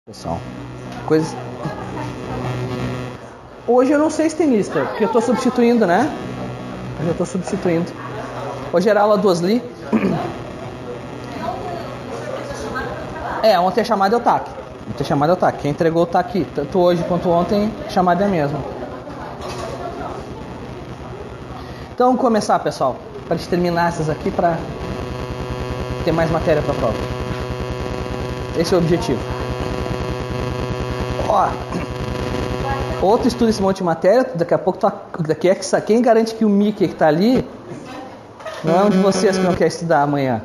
Pessoal, coisas. Hoje eu não sei se tem lista, porque eu estou substituindo, né? Hoje eu estou substituindo. Hoje era aula do Osli. Ontem a chamada é o TAC. Ontem a chamada é o TAC. Quem entregou o TAC, tanto hoje quanto ontem, a chamada é a mesma. Então vamos começar, pessoal, para gente terminar essas aqui, para ter mais matéria para a prova. Esse é o objetivo. Ó, outro estudo esse monte de matéria, daqui a pouco quem garante que o Mickey que está ali não é um de vocês que não quer estudar amanhã.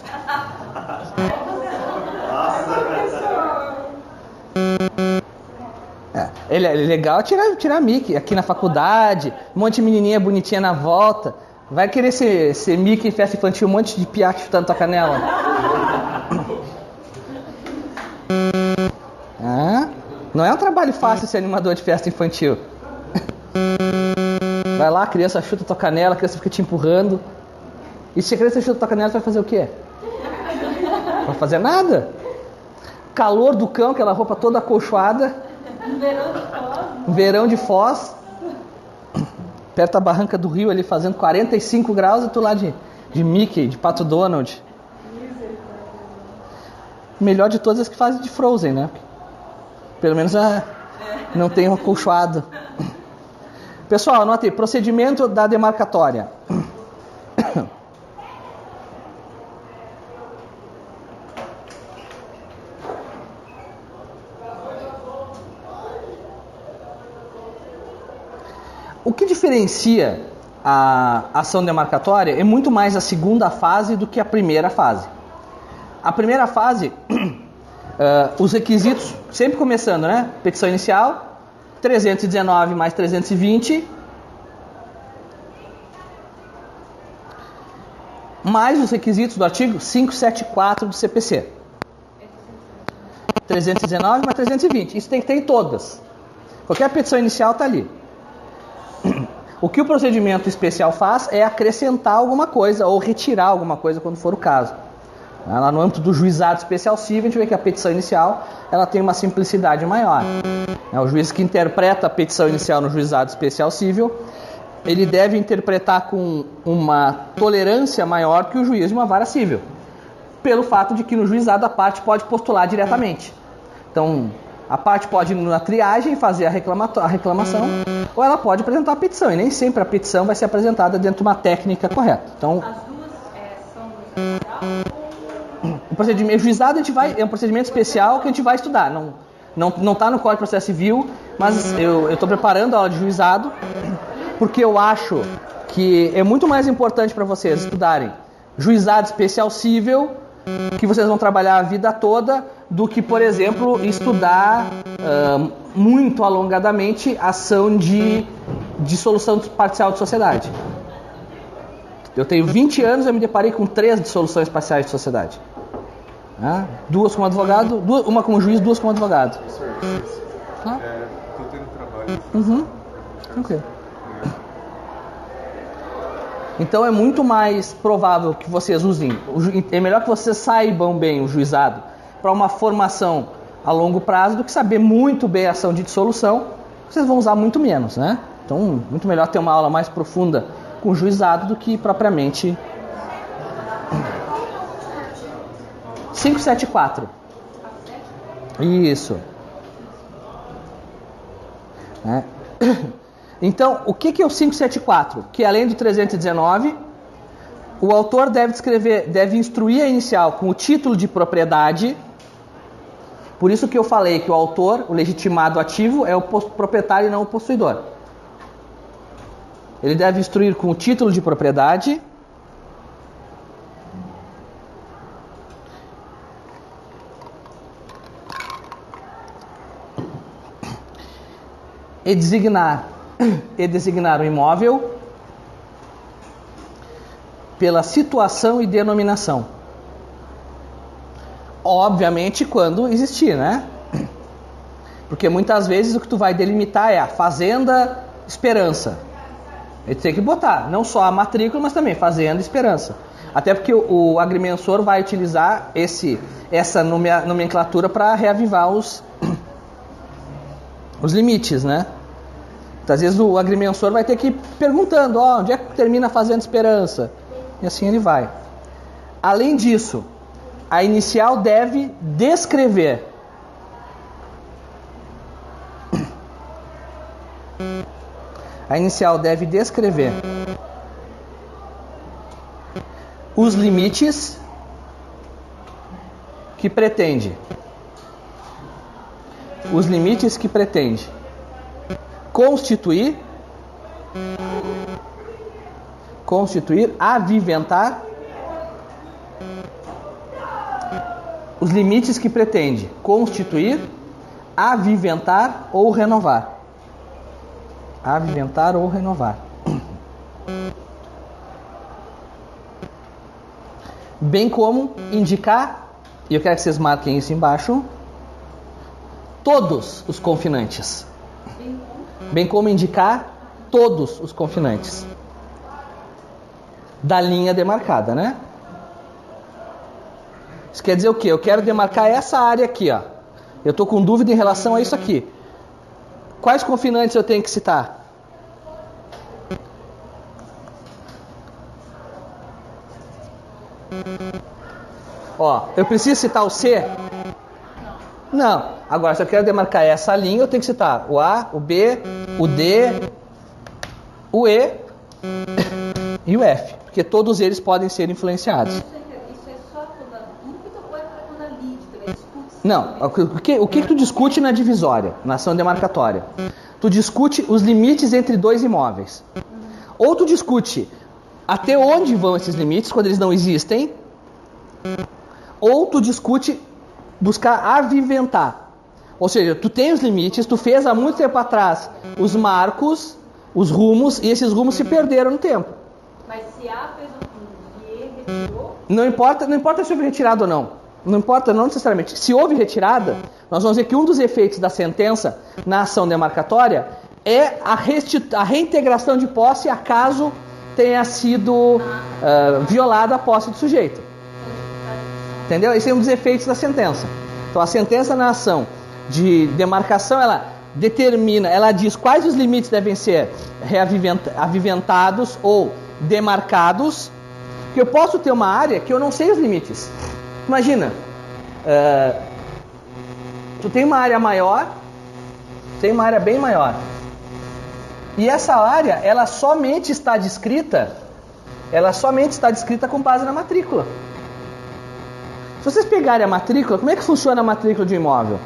É legal tirar Mickey aqui na faculdade, um monte de menininha bonitinha na volta. Vai querer ser Mickey em festa infantil, um monte de piá chutando tua canela. Não é um trabalho fácil ser animador de festa infantil. Vai lá, a criança chuta tua canela, a criança fica te empurrando. E se a criança chuta tua canela, você vai fazer o quê? Não vai fazer nada. Calor do cão, aquela roupa toda acolchoada. Verão de Foz. Perto da barranca do rio ali, fazendo 45 graus, e tu lá de Mickey, de Pato Donald. Melhor de todas as que fazem de Frozen, né? Pelo menos não tem um acolchoado. Pessoal, anota aí, procedimento da demarcatória. O que diferencia a ação demarcatória é muito mais a segunda fase do que a primeira fase. A primeira fase, os requisitos, sempre começando, né? Petição inicial, 319 mais 320, mais os requisitos do artigo 574 do CPC. 319 mais 320, isso tem que ter em todas. Qualquer petição inicial está ali. O que o procedimento especial faz é acrescentar alguma coisa ou retirar alguma coisa quando for o caso. Lá no âmbito do juizado especial civil, a gente vê que a petição inicial ela tem uma simplicidade maior. O juiz que interpreta a petição inicial no juizado especial civil, ele deve interpretar com uma tolerância maior que o juiz de uma vara civil, pelo fato de que no juizado a parte pode postular diretamente. Então, a parte pode ir na triagem fazer a reclamação, ou ela pode apresentar a petição, e nem sempre a petição vai ser apresentada dentro de uma técnica correta. Então, as duas são o procedimento juizado é um procedimento especial que a gente vai estudar. Não está no Código de Processo Civil, mas eu estou preparando a aula de juizado, porque eu acho que é muito mais importante para vocês estudarem juizado especial civil, que vocês vão trabalhar a vida toda, do que, por exemplo, estudar muito alongadamente ação de dissolução parcial de sociedade. Eu tenho 20 anos e eu me deparei com 3 dissoluções parciais de sociedade. 2 como advogado, uma como juiz, 2 como advogado. Estou tendo trabalho. Tranquilo. Então é muito mais provável que vocês usem, é melhor que vocês saibam bem o juizado para uma formação a longo prazo do que saber muito bem a ação de dissolução, vocês vão usar muito menos, né? Então, muito melhor ter uma aula mais profunda com o juizado do que propriamente 574. Isso. Então, o que é o 574? Que além do 319, o autor deve instruir a inicial com o título de propriedade. Por isso que eu falei que o autor, o legitimado ativo, é o proprietário e não o possuidor. Ele deve instruir com o título de propriedade, e designar o imóvel pela situação e denominação. Obviamente quando existir, né? Porque muitas vezes o que tu vai delimitar é a Fazenda Esperança. Ele tem que botar não só a matrícula, mas também Fazenda Esperança. Até porque o agrimensor vai utilizar essa nomenclatura para reavivar os limites, né? Então, às vezes o agrimensor vai ter que ir perguntando, onde é que termina a Fazenda Esperança? E assim ele vai. Além disso, a inicial deve descrever os limites que pretende. Constituir, aviventar. Os limites que pretende constituir, aviventar ou renovar. Bem como indicar, e eu quero que vocês marquem isso embaixo, todos os confinantes. Bem como indicar todos os confinantes da linha demarcada, né? Isso quer dizer o quê? Eu quero demarcar essa área aqui, ó. Eu estou com dúvida em relação a isso aqui. Quais confinantes eu tenho que citar? Eu preciso citar o C? Não. Agora, se eu quero demarcar essa linha, eu tenho que citar o A, o B, o D, o E e o F. Porque todos eles podem ser influenciados. Isso é só quando a lide também discute. Não. O que tu discute na divisória, na ação demarcatória? Tu discute os limites entre dois imóveis. Ou tu discute até onde vão esses limites, quando eles não existem. Ou tu discute buscar aviventar. Ou seja, tu tem os limites, tu fez há muito tempo atrás os marcos, os rumos, e esses rumos se perderam no tempo. Mas se A fez o rumo e E retirou... Não importa se houve retirada ou não. Não importa, não necessariamente. Se houve retirada, nós vamos ver que um dos efeitos da sentença na ação demarcatória é a reintegração de posse acaso tenha sido violada a posse do sujeito. Entendeu? Esse é um dos efeitos da sentença. Então, a sentença na ação de demarcação, ela determina, ela diz quais os limites devem ser aviventados ou demarcados, porque eu posso ter uma área que eu não sei os limites. Imagina, tu tem uma área maior, tem uma área bem maior, e essa área, ela somente está descrita com base na matrícula. Se vocês pegarem a matrícula, como é que funciona a matrícula de um imóvel?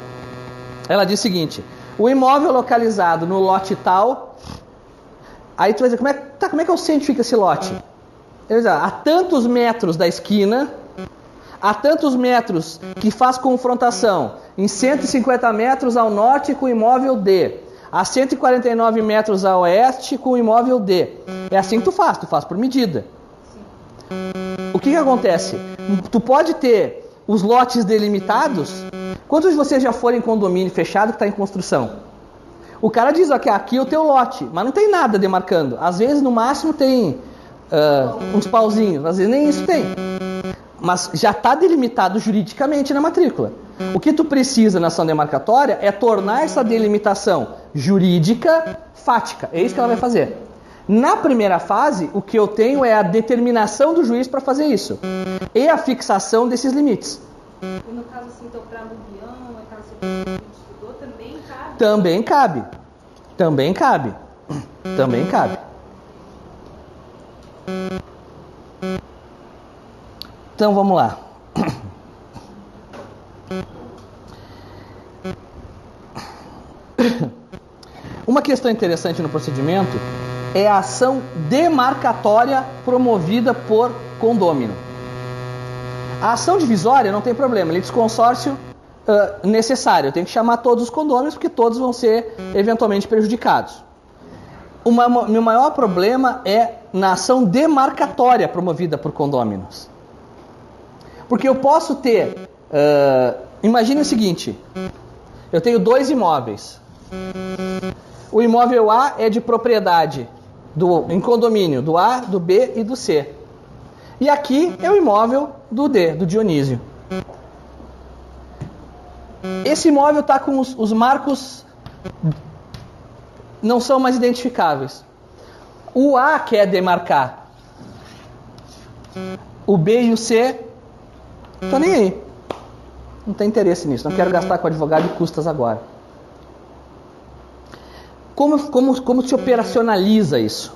Ela diz o seguinte: o imóvel localizado no lote tal. Aí tu vai dizer, como é que eu cientifico esse lote? Ele diz, a tantos metros da esquina, a tantos metros que faz confrontação em 150 metros ao norte com o imóvel D, a 149 metros a oeste com o imóvel D. É assim que tu faz por medida. O que acontece? Tu pode ter os lotes delimitados. Quantos de vocês já foram em condomínio fechado que está em construção? O cara diz, aqui é o teu lote, mas não tem nada demarcando. Às vezes, no máximo, tem uns pauzinhos, às vezes nem isso tem. Mas já está delimitado juridicamente na matrícula. O que tu precisa na ação demarcatória é tornar essa delimitação jurídica fática. É isso que ela vai fazer. Na primeira fase, o que eu tenho é a determinação do juiz para fazer isso. E a fixação desses limites. E no caso, assim, então, para aluguião, aquela situação que a gente estudou, também cabe? Também cabe. Então, vamos lá. Uma questão interessante no procedimento é a ação demarcatória promovida por condômino. A ação divisória não tem problema, litisconsórcio necessário. Eu tenho que chamar todos os condôminos porque todos vão ser eventualmente prejudicados. Meu maior problema é na ação demarcatória promovida por condôminos. Porque eu posso ter... imagine o seguinte, eu tenho dois imóveis. O imóvel A é de propriedade em condomínio do A, do B e do C. E aqui é o imóvel do D, do Dionísio. Esse imóvel está com os marcos não são mais identificáveis. O A quer demarcar. O B e o C, tô nem aí. Não tem interesse nisso. Não quero gastar com advogado e custas agora. Como se operacionaliza isso?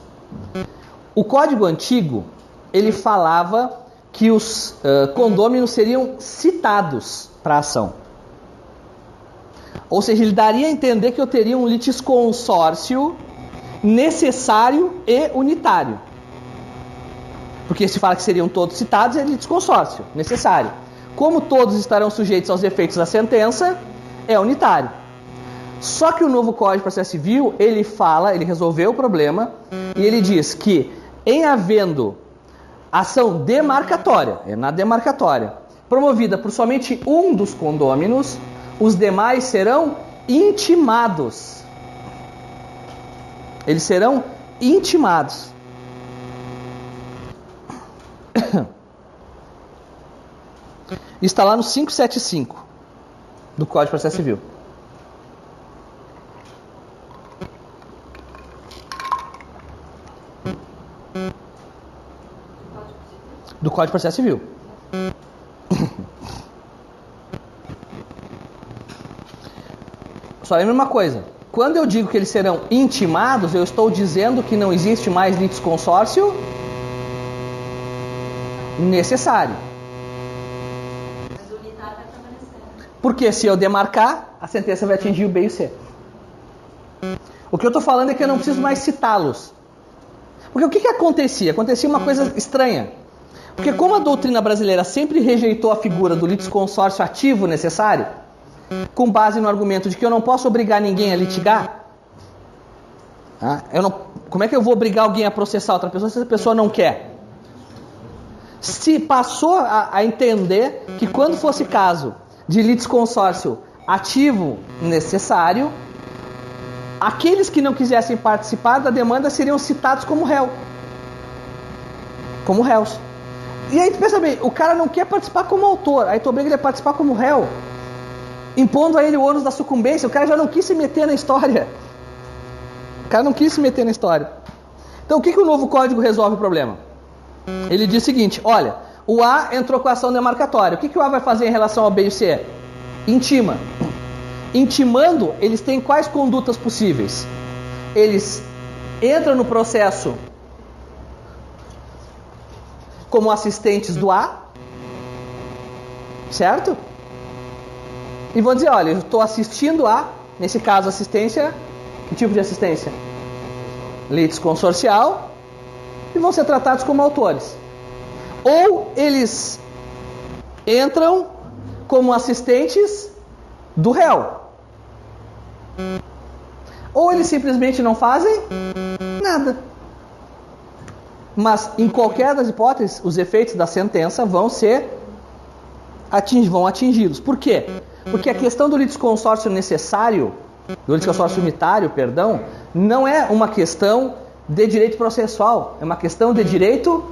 O código antigo, ele falava que os condôminos seriam citados para a ação. Ou seja, ele daria a entender que eu teria um litisconsórcio necessário e unitário. Porque se fala que seriam todos citados, é litisconsórcio necessário. Como todos estarão sujeitos aos efeitos da sentença, é unitário. Só que o novo Código de Processo Civil, ele resolveu o problema, e ele diz que, em havendo ação demarcatória, na demarcatória, promovida por somente um dos condôminos, os demais serão intimados. Eles serão intimados. Está lá no 575 do Código de Processo Civil. Do Código de Processo Civil. Só lembra uma coisa. Quando eu digo que eles serão intimados, eu estou dizendo que não existe mais litisconsórcio necessário. Mas o unitário vai permanecer. Porque se eu demarcar, a sentença vai atingir o B e o C. O que eu estou falando é que eu não preciso mais citá-los. Porque o que acontecia? Acontecia uma coisa estranha. Porque como a doutrina brasileira sempre rejeitou a figura do litisconsórcio ativo necessário, com base no argumento de que eu não posso obrigar ninguém a litigar, como é que eu vou obrigar alguém a processar outra pessoa se essa pessoa não quer? Se passou a entender que quando fosse caso de litisconsórcio ativo necessário, aqueles que não quisessem participar da demanda seriam citados como réu. Como réus. E aí, pensa bem, o cara não quer participar como autor, aí tu obriga ele a participar como réu, impondo a ele o ônus da sucumbência. O cara já não quis se meter na história. Então, o que o novo código resolve o problema? Ele diz o seguinte, olha, o A entrou com a ação demarcatória. O que o A vai fazer em relação ao B e o C? Intima. Intimando, eles têm quais condutas possíveis? Eles entram no processo como assistentes do A, certo? E vão dizer, olha, eu estou assistindo a, nesse caso, assistência, que tipo de assistência? Litisconsorcial, e vão ser tratados como autores. Ou eles entram como assistentes do réu. Ou eles simplesmente não fazem nada. Mas, em qualquer das hipóteses, os efeitos da sentença vão atingi-los. Por quê? Porque a questão do litisconsórcio necessário, do litisconsórcio unitário, não é uma questão de direito processual, é uma questão de direito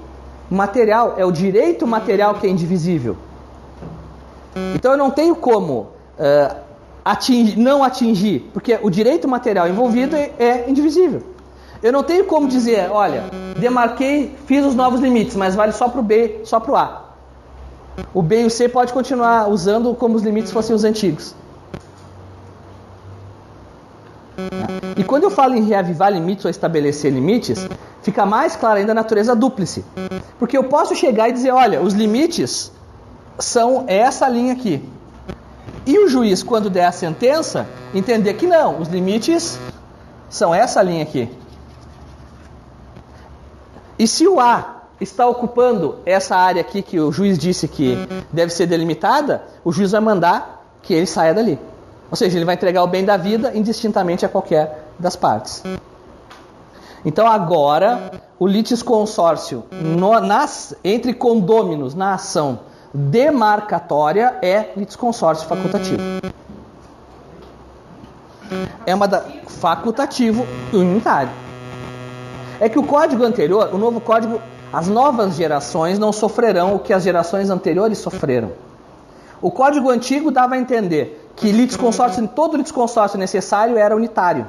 material. É o direito material que é indivisível. Então eu não tenho como não atingir, porque o direito material envolvido é indivisível. Eu não tenho como dizer, olha, demarquei, fiz os novos limites, mas vale só para o B, só para o A. O B e o C pode continuar usando como os limites fossem os antigos. E quando eu falo em reavivar limites ou estabelecer limites, fica mais clara ainda a natureza dúplice. Porque eu posso chegar e dizer, olha, os limites são essa linha aqui. E o juiz, quando der a sentença, entender que não, os limites são essa linha aqui. E se o A está ocupando essa área aqui que o juiz disse que deve ser delimitada, o juiz vai mandar que ele saia dali. Ou seja, ele vai entregar o bem da vida indistintamente a qualquer das partes. Então agora, o litisconsórcio entre condôminos na ação demarcatória é litisconsórcio facultativo. É facultativo e unitário. É que o código anterior, o novo código, as novas gerações não sofrerão o que as gerações anteriores sofreram. O código antigo dava a entender que todo litisconsórcio necessário era unitário.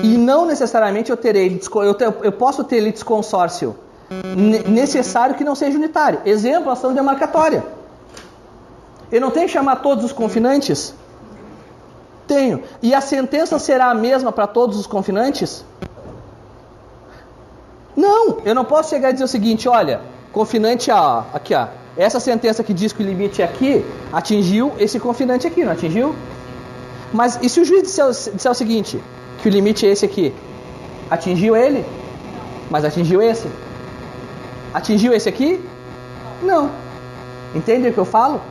E não necessariamente eu posso ter litisconsórcio necessário que não seja unitário. Exemplo, ação demarcatória. Eu não tenho que chamar todos os confinantes? Tenho. E a sentença será a mesma para todos os confinantes? Não. Eu não posso chegar e dizer o seguinte, olha, confinante A, aqui ó, essa sentença que diz que o limite é aqui, atingiu esse confinante aqui, não atingiu? Mas e se o juiz disser o seguinte, que o limite é esse aqui, atingiu ele? Mas atingiu esse? Atingiu esse aqui? Não. Entende o que eu falo?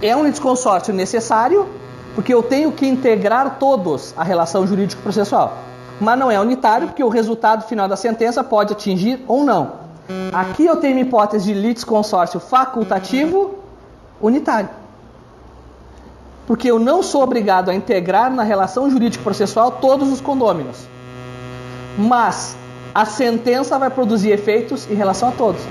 É um litisconsórcio necessário, porque eu tenho que integrar todos a relação jurídico-processual. Mas não é unitário, porque o resultado final da sentença pode atingir ou não. Aqui eu tenho uma hipótese de litisconsórcio facultativo unitário. Porque eu não sou obrigado a integrar na relação jurídico-processual todos os condôminos. Mas a sentença vai produzir efeitos em relação a todos.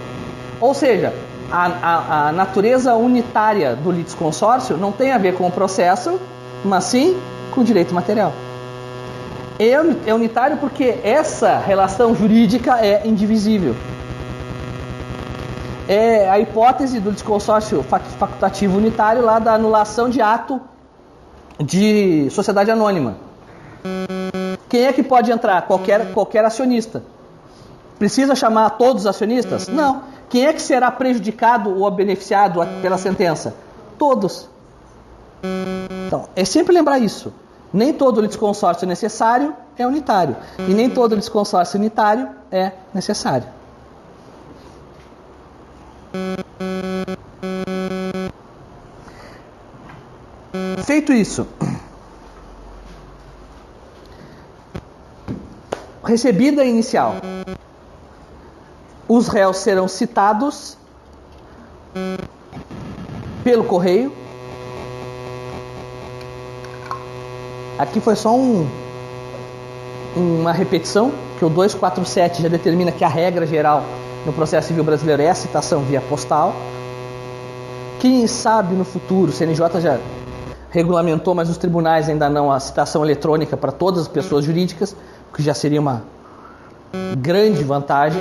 Ou seja, a natureza unitária do litisconsórcio não tem a ver com o processo, mas sim com o direito material. É unitário porque essa relação jurídica é indivisível. É a hipótese do litisconsórcio facultativo unitário lá da anulação de ato de sociedade anônima. Quem é que pode entrar? Qualquer acionista. Precisa chamar todos os acionistas? Não. Quem é que será prejudicado ou beneficiado pela sentença? Todos. Então, é sempre lembrar isso. Nem todo litisconsórcio necessário é unitário. E nem todo litisconsórcio unitário é necessário. Feito isso, recebida a inicial, os réus serão citados pelo correio. Aqui foi só uma repetição, que o 247 já determina que a regra geral no processo civil brasileiro é a citação via postal. Quem sabe no futuro, o CNJ já regulamentou, mas os tribunais ainda não, a citação eletrônica para todas as pessoas jurídicas, que já seria uma grande vantagem.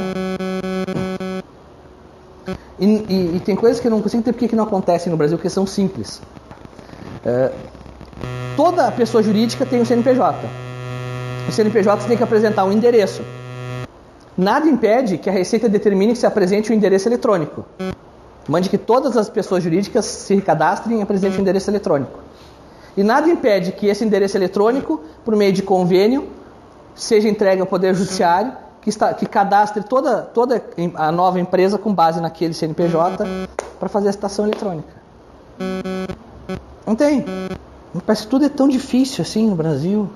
E tem coisas que eu não consigo entender porque que não acontecem no Brasil, porque são simples. Toda pessoa jurídica tem um CNPJ. O CNPJ tem que apresentar um endereço. Nada impede que a Receita determine que se apresente um endereço eletrônico. Mande que todas as pessoas jurídicas se cadastrem e apresentem um endereço eletrônico. E nada impede que esse endereço eletrônico, por meio de convênio, seja entregue ao Poder Judiciário, que cadastre toda a nova empresa com base naquele CNPJ para fazer a citação eletrônica. Não tem. Parece que tudo é tão difícil assim no Brasil.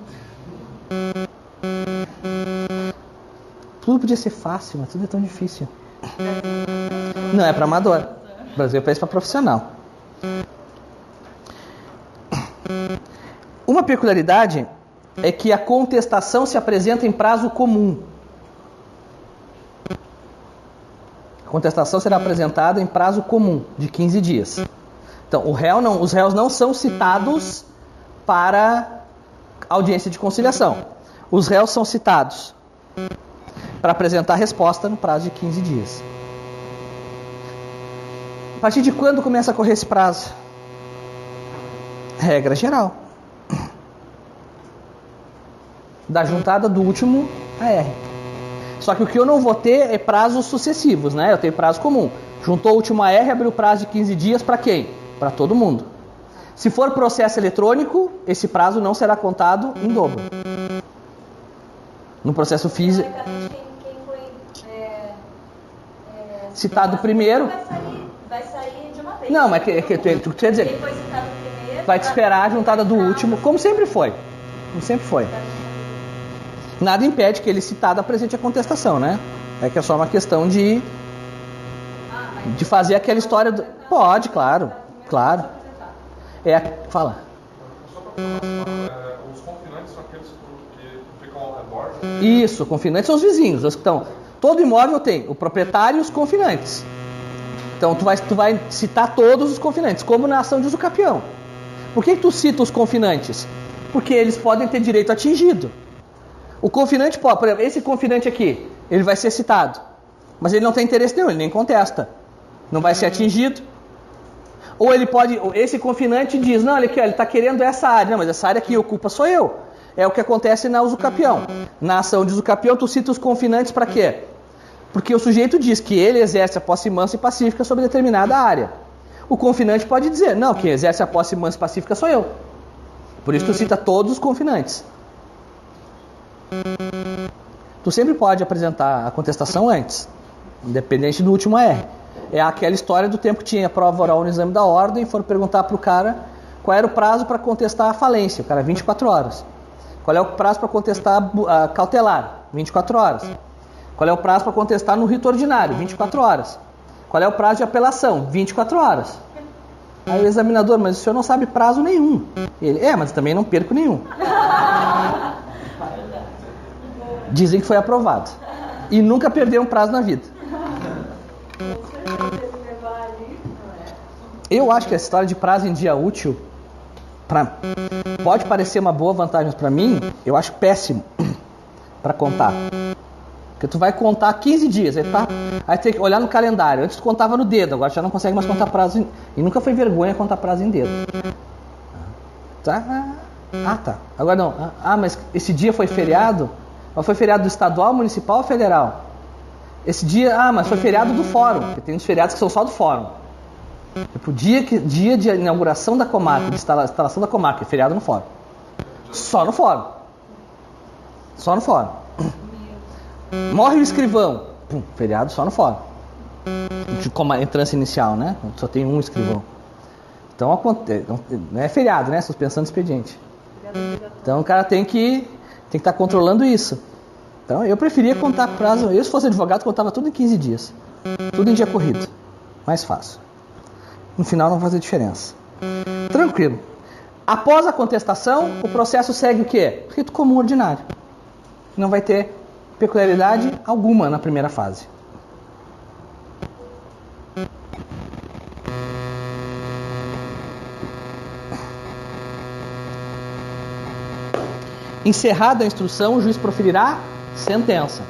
Tudo podia ser fácil, mas tudo é tão difícil. Não, é para amador. O Brasil é país para profissional. Uma peculiaridade é que a contestação se apresenta em prazo comum. A contestação será apresentada em prazo comum, de 15 dias. Então, os réus não são citados para audiência de conciliação. Os réus são citados para apresentar a resposta no prazo de 15 dias. A partir de quando começa a correr esse prazo? Regra geral. Da juntada do último AR. Só que o que eu não vou ter é prazos sucessivos, né? Eu tenho prazo comum. Juntou o último AR, abriu o prazo de 15 dias para quem? Para todo mundo. Se for processo eletrônico, esse prazo não será contado em dobro. No processo físico... Quem foi citado primeiro... Vai sair de uma vez. Não, mas tu quer dizer... Quem foi citado primeiro... Vai te esperar a juntada do último, como sempre foi. Como sempre foi. Nada impede que ele citado apresente a contestação, né? É que é só uma questão de fazer aquela história do... Pode, claro. Claro. Fala. Só para falar, os confinantes são aqueles que ficam ao redor? Isso, confinantes são os vizinhos. Então, todo imóvel tem o proprietário e os confinantes. Então, tu vai citar todos os confinantes, como na ação de uso capião. Por que tu cita os confinantes? Porque eles podem ter direito atingido. O confinante pode, por exemplo, esse confinante aqui, ele vai ser citado, mas ele não tem interesse nenhum, ele nem contesta, não vai ser atingido. Ou ele pode, esse confinante diz, não, ele está querendo essa área, não, mas essa área que ocupa sou eu. É o que acontece na usucapião. Na ação de usucapião, tu cita os confinantes para quê? Porque o sujeito diz que ele exerce a posse mansa e pacífica sobre determinada área. O confinante pode dizer, não, quem exerce a posse mansa e pacífica sou eu. Por isso tu cita todos os confinantes. Tu sempre pode apresentar a contestação antes, independente do último R. É aquela história do tempo que tinha prova oral no exame da ordem, foram perguntar para o cara qual era o prazo para contestar a falência. O cara, 24 horas. Qual é o prazo para contestar a cautelar? 24 horas. Qual é o prazo para contestar no rito ordinário? 24 horas. Qual é o prazo de apelação? 24 horas. Aí o examinador, mas o senhor não sabe prazo nenhum. Ele, mas também não perco nenhum. Dizem que foi aprovado. E nunca perdeu um prazo na vida. Eu acho que a história de prazo em dia útil pode parecer uma boa vantagem para mim, eu acho péssimo para contar. Porque tu vai contar 15 dias, aí tem que olhar no calendário. Antes tu contava no dedo, agora já não consegue mais contar prazo. E nunca foi vergonha contar prazo em dedo. Tá? Tá. Agora não. Mas esse dia foi feriado? Mas foi feriado estadual, municipal ou federal? Esse dia, mas foi feriado do fórum, porque tem uns feriados que são só do fórum. Tipo, dia de inauguração da comarca, de instalação da comarca, é feriado no fórum. Só no fórum. Só no fórum. Morre o escrivão. Feriado só no fórum. Como a entrância inicial, né? Só tem um escrivão. Então, não é feriado, né? Suspensão de expediente. Então, o cara tem que estar controlando isso. Então, eu preferia contar prazo. Eu, se fosse advogado, contava tudo em 15 dias. Tudo em dia corrido. Mais fácil. No final, não fazia diferença. Tranquilo. Após a contestação, o processo segue o quê? Rito comum ordinário. Não vai ter peculiaridade alguma na primeira fase. Encerrada a instrução, o juiz proferirá sentença.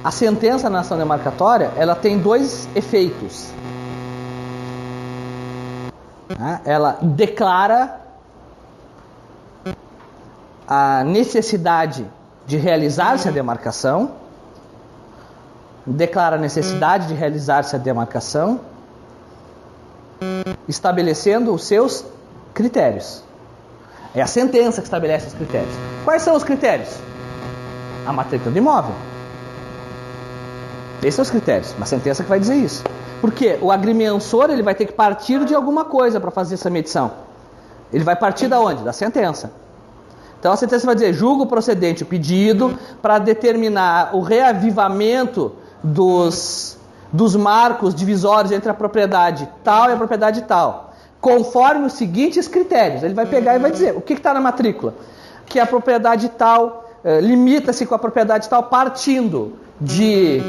A sentença na ação demarcatória, ela tem dois efeitos. Ela declara a necessidade de realizar-se a demarcação, estabelecendo os seus critérios. É a sentença que estabelece os critérios. Quais são os critérios? A matrícula do imóvel. Esses são os critérios, uma sentença que vai dizer isso. Porque o agrimensor ele vai ter que partir de alguma coisa para fazer essa medição. Ele vai partir da onde? Da sentença. Então a sentença vai dizer, julgo procedente o pedido para determinar o reavivamento dos marcos divisórios entre a propriedade tal e a propriedade tal, conforme os seguintes critérios. Ele vai pegar e vai dizer, o que está na matrícula? Que a propriedade tal limita-se com a propriedade tal partindo de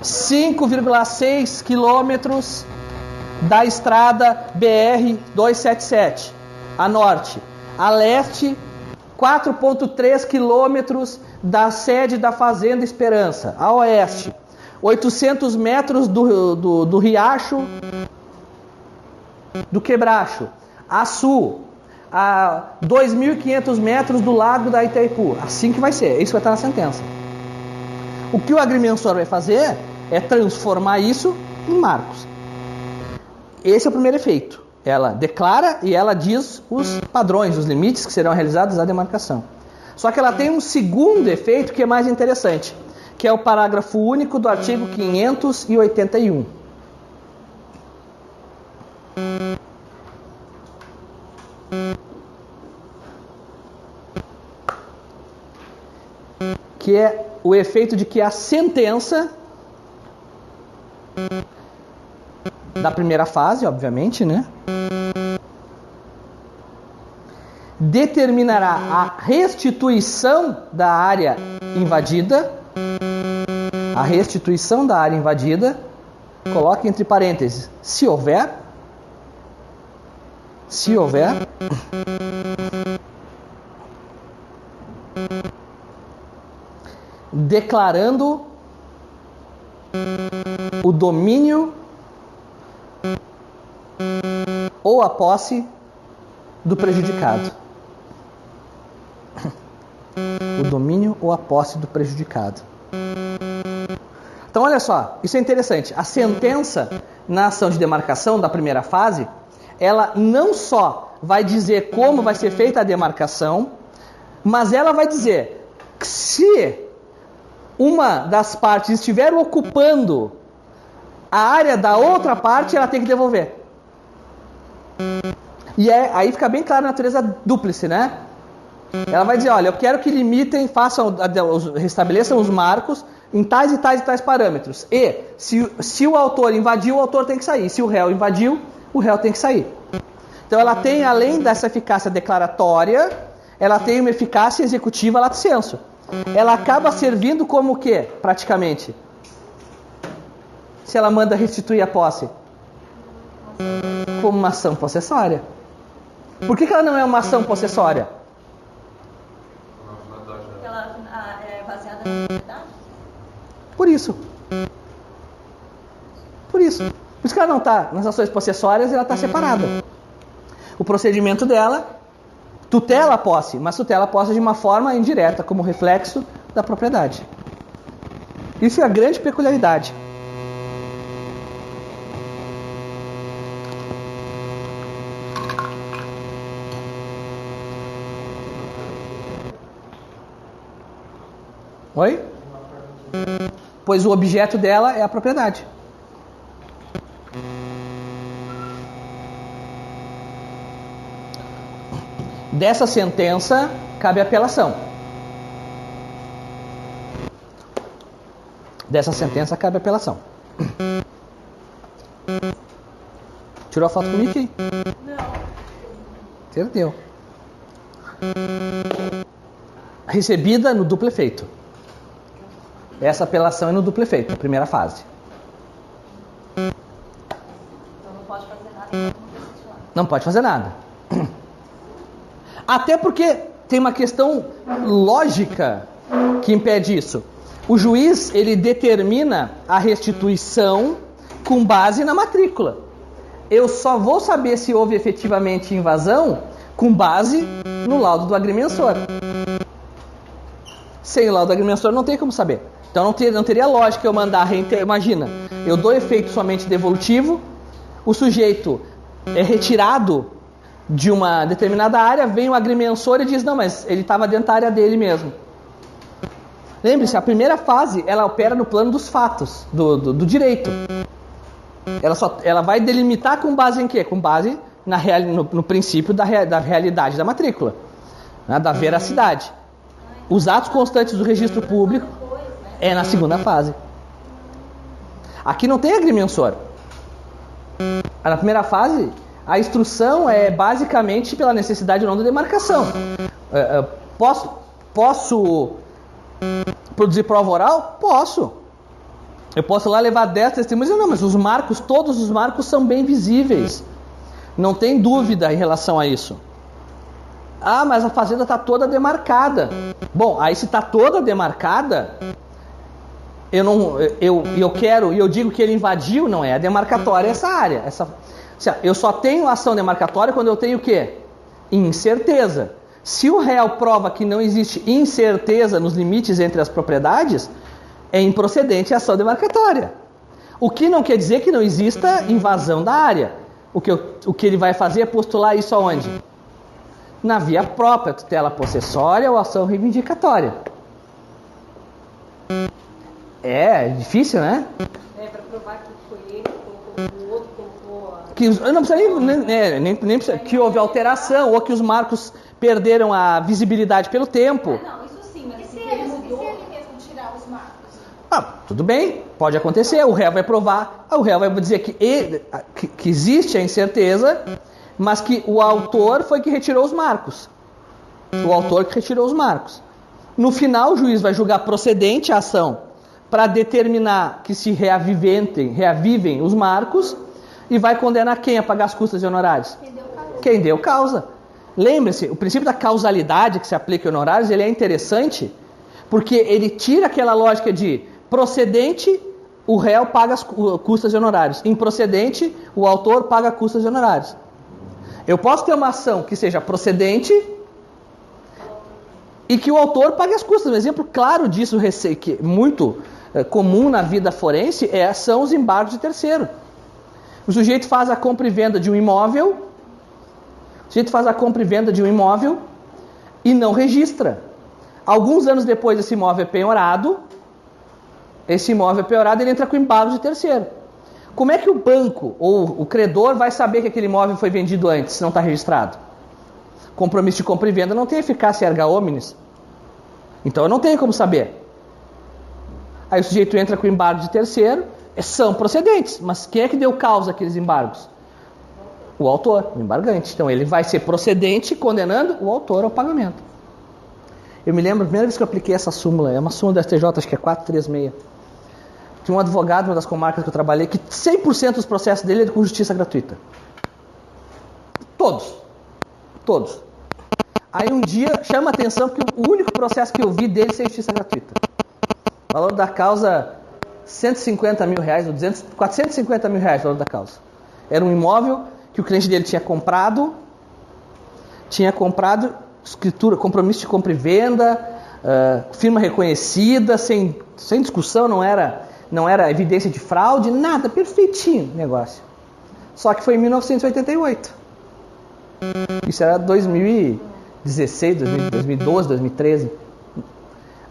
5,6 quilômetros da estrada BR-277, a norte. A leste, 4,3 quilômetros da sede da Fazenda Esperança. A oeste, 800 metros do riacho do Quebracho. A sul, a 2.500 metros do lago da Itaipu. Assim que vai ser, isso vai estar na sentença. O que o agrimensor vai fazer é transformar isso em marcos. Esse é o primeiro efeito. Ela declara e ela diz os padrões, os limites que serão realizados à demarcação. Só que ela tem um segundo efeito que é mais interessante, que é o parágrafo único do artigo 581. Que é o efeito de que a sentença da primeira fase, obviamente, né? Determinará a restituição da área invadida. A restituição da área invadida, coloque entre parênteses, se houver, declarando o domínio ou a posse do prejudicado. O domínio ou a posse do prejudicado. Então, olha só, isso é interessante. A sentença na ação de demarcação da primeira fase, ela não só vai dizer como vai ser feita a demarcação, mas ela vai dizer que se uma das partes estiver ocupando a área da outra parte, ela tem que devolver. E aí fica bem claro a natureza dúplice, né? Ela vai dizer, olha, eu quero que limitem, restabeleçam os marcos em tais e tais e tais parâmetros. E se o autor invadiu, o autor tem que sair. Se o réu invadiu, o réu tem que sair. Então ela tem, além dessa eficácia declaratória, ela tem uma eficácia executiva lato sensu. Ela acaba servindo como o quê, praticamente? Se ela manda restituir a posse? Como uma ação possessória. Por que ela não é uma ação possessória? Porque ela é baseada na propriedade? Por isso. Por isso que ela não está nas ações possessórias, ela está separada. O procedimento dela tutela a posse, mas tutela a posse de uma forma indireta, como reflexo da propriedade. Isso é a grande peculiaridade. Oi? Pois o objeto dela é a propriedade. Dessa sentença cabe apelação. Dessa sentença cabe apelação. Tirou a foto comigo aí? Não. Perdeu. Recebida no duplo efeito. Essa apelação é no duplo efeito, a primeira fase. Então não pode fazer nada enquanto não decidir lá. Não pode fazer nada. Até porque tem uma questão lógica que impede isso. O juiz, ele determina a restituição com base na matrícula. Eu só vou saber se houve efetivamente invasão com base no laudo do agrimensor. Sem o laudo do agrimensor não tem como saber. Então não teria lógica eu mandar Imagina, eu dou efeito somente devolutivo, o sujeito é retirado de uma determinada área, vem o agrimensor e diz, não, mas ele estava dentro da área dele mesmo. Lembre-se, a primeira fase, ela opera no plano dos fatos, do direito. Ela vai delimitar com base em quê? Com base no princípio da realidade da matrícula, né, da veracidade. Os atos constantes do registro público é na segunda fase. Aqui não tem agrimensor. Na primeira fase, a instrução é basicamente pela necessidade ou não da demarcação. Posso produzir prova oral? Posso. Eu posso lá levar 10 testemunhas? Não, mas todos os marcos são bem visíveis. Não tem dúvida em relação a isso. Ah, mas a fazenda está toda demarcada. Bom, aí se está toda demarcada, eu digo que ele invadiu, não é a demarcatória essa área. Eu só tenho ação demarcatória quando eu tenho o quê? Incerteza. Se o réu prova que não existe incerteza nos limites entre as propriedades, é improcedente a ação demarcatória. O que não quer dizer que não exista invasão da área. O que ele vai fazer é postular isso aonde? Na via própria, tutela possessória ou ação reivindicatória. É difícil, né? Para provar que foi ele que colocou, o outro colocou a... Que não precisa nem precisa, que houve alteração ou que os marcos perderam a visibilidade pelo tempo. Não, isso sim, mas E se ele ele mudou... mesmo tirar os marcos? Ah, tudo bem. Pode acontecer, o réu vai provar, o réu vai dizer que existe a incerteza, mas que o autor foi que retirou os marcos. O autor que retirou os marcos. No final, o juiz vai julgar procedente a ação para determinar que se reavivem os marcos e vai condenar quem a pagar as custas e honorários? Quem deu causa. Lembre-se, o princípio da causalidade que se aplica em honorários, ele é interessante porque ele tira aquela lógica de procedente, o réu paga as custas e honorários. Improcedente, o autor paga custas e honorários. Eu posso ter uma ação que seja procedente e que o autor pague as custas. Um exemplo claro disso, que é muito comum na vida forense, são os embargos de terceiro. O sujeito faz a compra e venda de um imóvel, e não registra. Alguns anos depois esse imóvel é penhorado, ele entra com embargo de terceiro. Como é que o banco ou o credor vai saber que aquele imóvel foi vendido antes, se não está registrado? Compromisso de compra e venda não tem eficácia erga omnes. Então eu não tenho como saber. Aí o sujeito entra com embargo de terceiro, são procedentes, mas quem é que deu causa àqueles embargos? O autor, o embargante. Então ele vai ser procedente condenando o autor ao pagamento. Eu me lembro, a primeira vez que eu apliquei essa súmula, é uma súmula da STJ, acho que é 436. Tinha um advogado, uma das comarcas que eu trabalhei, que 100% dos processos dele é com justiça gratuita. Todos. Aí um dia, chama a atenção, porque o único processo que eu vi dele é justiça gratuita. O valor da causa, 150 mil reais, ou 450 mil reais o valor da causa. Era um imóvel que o cliente dele tinha comprado, escritura, compromisso de compra e venda, firma reconhecida, sem discussão, não era evidência de fraude, nada, perfeitinho o negócio. Só que foi em 1988. Isso era 2016, 2012, 2013.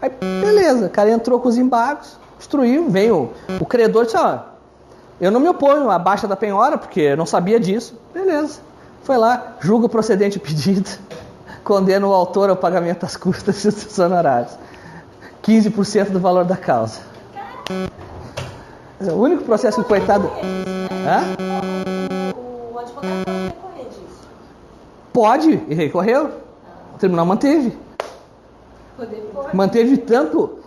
Aí, beleza, o cara entrou com os embargos, destruiu, veio o credor e disse, eu não me oponho à baixa da penhora, porque eu não sabia disso. Beleza, foi lá, julga o procedente o pedido, condena o autor ao pagamento das custas e dos honorários. 15% do valor da causa. O único processo que o coitado... O advogado pode recorrer disso? Pode, e recorreu. O tribunal manteve. Manteve tanto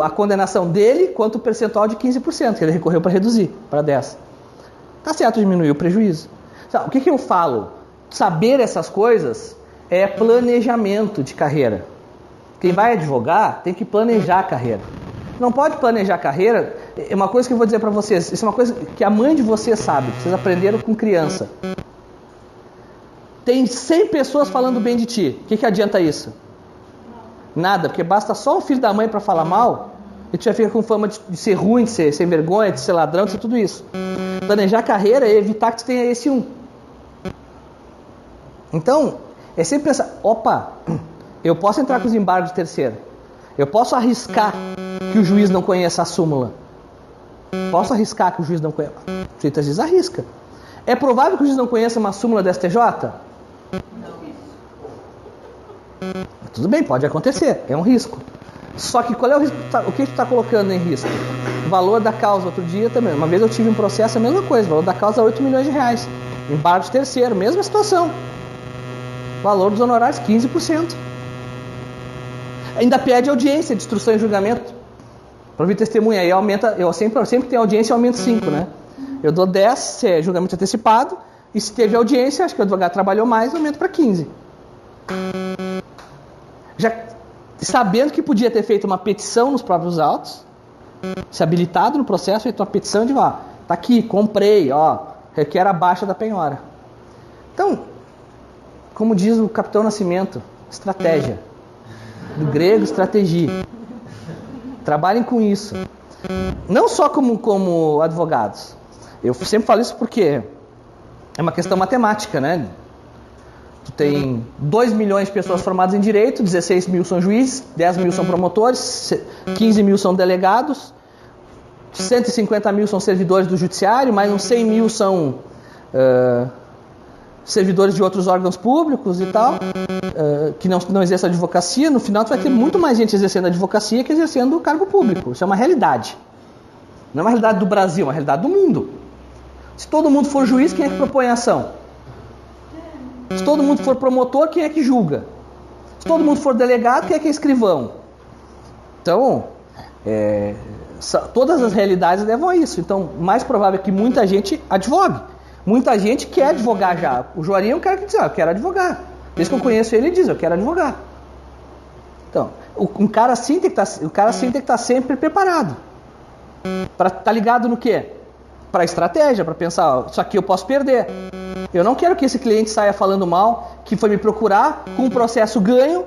a condenação dele quanto o percentual de 15%, que ele recorreu para reduzir para 10%. Tá certo, diminuiu o prejuízo. O que eu falo? Saber essas coisas é planejamento de carreira. Quem vai advogar tem que planejar a carreira. Não pode planejar a carreira. É uma coisa que eu vou dizer para vocês. Isso é uma coisa que a mãe de vocês sabe. Vocês aprenderam com criança. Tem 100 pessoas falando bem de ti. O que adianta isso? Nada, porque basta só o filho da mãe para falar mal e tu já fica com fama de ser ruim, de ser sem vergonha, de ser ladrão, de ser tudo isso. Planejar a carreira é evitar que tu tenha esse um. Então, é sempre pensar, eu posso entrar com os embargos de terceiro. Eu posso arriscar que o juiz não conheça a súmula. Posso arriscar que o juiz não conheça. O juiz às vezes arrisca. É provável que o juiz não conheça uma súmula da STJ? Tudo bem, pode acontecer, é um risco. Só que qual é o risco? O que tu está colocando em risco? O valor da causa, outro dia também. Uma vez eu tive um processo, a mesma coisa. O valor da causa é 8 milhões de reais. Embargo de terceiro, mesma situação. Valor dos honorários, 15%. Ainda pede audiência de instrução e julgamento. Para ouvir testemunha, aí aumenta, eu sempre tenho audiência, eu aumento 5, né? Eu dou 10 se é julgamento antecipado, e se teve audiência, acho que o advogado trabalhou mais, eu aumento para 15. Já sabendo que podia ter feito uma petição nos próprios autos, se habilitado no processo, feito uma petição de, tá aqui, comprei, requer a baixa da penhora. Então, como diz o Capitão Nascimento, estratégia. Do grego, estratégia. Trabalhem com isso. Não só como advogados. Eu sempre falo isso porque é uma questão matemática, né? Tu tem 2 milhões de pessoas formadas em direito, 16 mil são juízes, 10 mil são promotores, 15 mil são delegados, 150 mil são servidores do judiciário, mais uns 100 mil são servidores de outros órgãos públicos e tal, que não exercem a advocacia. No final tu vai ter muito mais gente exercendo a advocacia que exercendo o cargo público. Isso é uma realidade. Não é uma realidade do Brasil, é uma realidade do mundo. Se todo mundo for juiz, quem é que propõe a ação? Se todo mundo for promotor, quem é que julga? Se todo mundo for delegado, quem é que é escrivão? Então, todas as realidades levam a isso. Então, mais provável é que muita gente advogue. Muita gente quer advogar já. O Joarinho é um cara que diz, eu quero advogar. Desde que eu conheço ele diz, eu quero advogar. Então, um cara assim tem que estar sempre preparado. Para estar ligado no quê? Para estratégia, para pensar, isso aqui eu posso perder. Eu não quero que esse cliente saia falando mal, que foi me procurar com um processo ganho,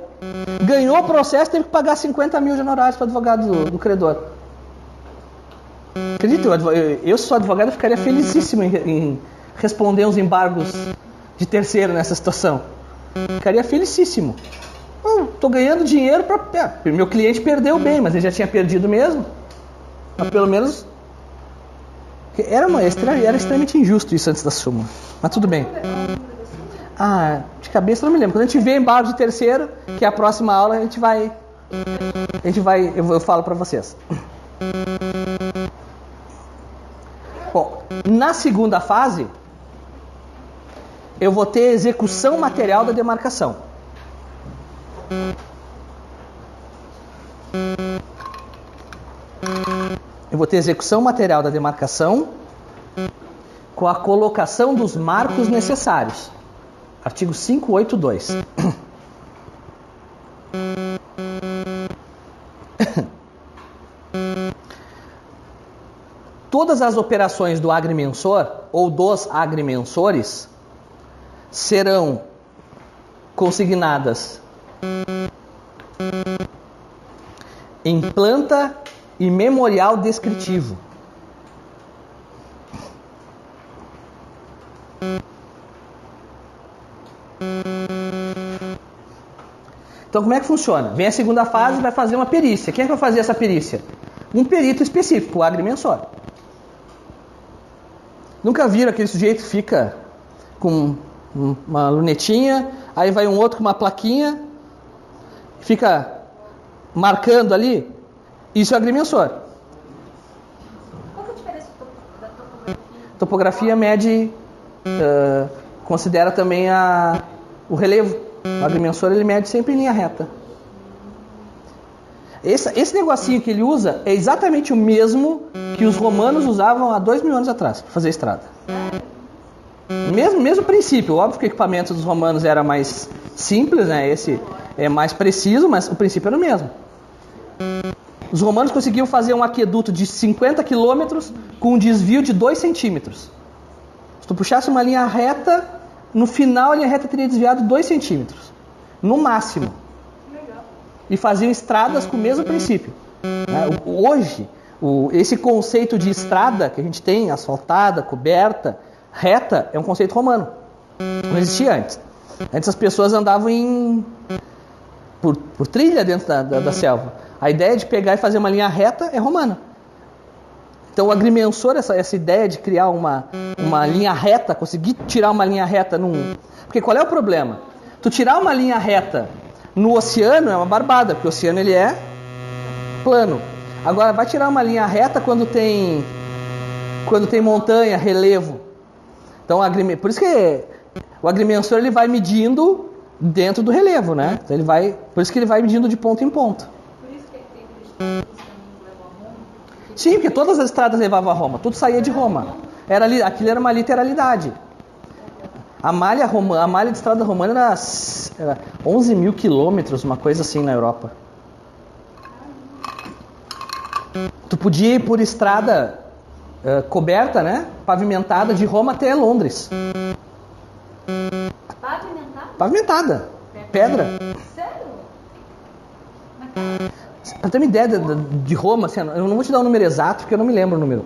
ganhou o processo, teve que pagar 50 mil de honorários para o advogado do credor. Acredito, eu sou advogado, eu ficaria felicíssimo em responder uns embargos de terceiro nessa situação. Ficaria felicíssimo. Estou ganhando dinheiro para... meu cliente perdeu bem, mas ele já tinha perdido mesmo. Mas pelo menos... Era extremamente injusto isso antes da súmula. Mas tudo bem. De cabeça não me lembro. Quando a gente vê embargo de terceiro, que é a próxima aula, eu falo para vocês. Bom, na segunda fase, eu vou ter execução material da demarcação. Eu vou ter execução material da demarcação com a colocação dos marcos necessários. Artigo 582. Todas as operações do agrimensor ou dos agrimensores serão consignadas em planta e memorial descritivo. Então, como é que funciona? Vem a segunda fase e vai fazer uma perícia. Quem é que vai fazer essa perícia? Um perito específico, o agrimensor. Nunca viram aquele sujeito que fica com uma lunetinha, aí vai um outro com uma plaquinha, fica marcando ali? Isso é agrimensor. Qual que é a diferença da topografia? Topografia mede, considera também o relevo. O agrimensor ele mede sempre em linha reta. Esse negocinho que ele usa é exatamente o mesmo que os romanos usavam há 2000 anos atrás para fazer estrada. Mesmo princípio. Óbvio que o equipamento dos romanos era mais simples, né? Esse é mais preciso, mas o princípio era o mesmo. Os romanos conseguiam fazer um aqueduto de 50 quilômetros com um desvio de 2 centímetros. Se tu puxasse uma linha reta, no final a linha reta teria desviado 2 centímetros. No máximo. E faziam estradas com o mesmo princípio. Hoje, esse conceito de estrada que a gente tem, asfaltada, coberta, reta, é um conceito romano. Não existia antes. Antes as pessoas andavam por trilha dentro da selva. A ideia de pegar e fazer uma linha reta é romana. Então o agrimensor, essa ideia de criar uma linha reta, conseguir tirar uma linha reta Porque qual é o problema? Tu tirar uma linha reta no oceano é uma barbada, porque o oceano ele é plano. Agora vai tirar uma linha reta quando tem montanha, relevo. Então por isso que o agrimensor ele vai medindo dentro do relevo, né? Então, por isso que ele vai medindo de ponto em ponto. Por isso que tem aqueles caminhos que levam a Roma? Sim, porque todas as estradas levavam a Roma, tudo saía de Roma. Aquilo era uma literalidade. A malha de estrada romana era 11 mil quilômetros, uma coisa assim na Europa. Tu podia ir por estrada coberta, né? Pavimentada de Roma até Londres. Pavimentada? Pavimentada. Pedra. Sério? Pra ter uma ideia de Roma, assim, eu não vou te dar o número exato, porque eu não me lembro o número.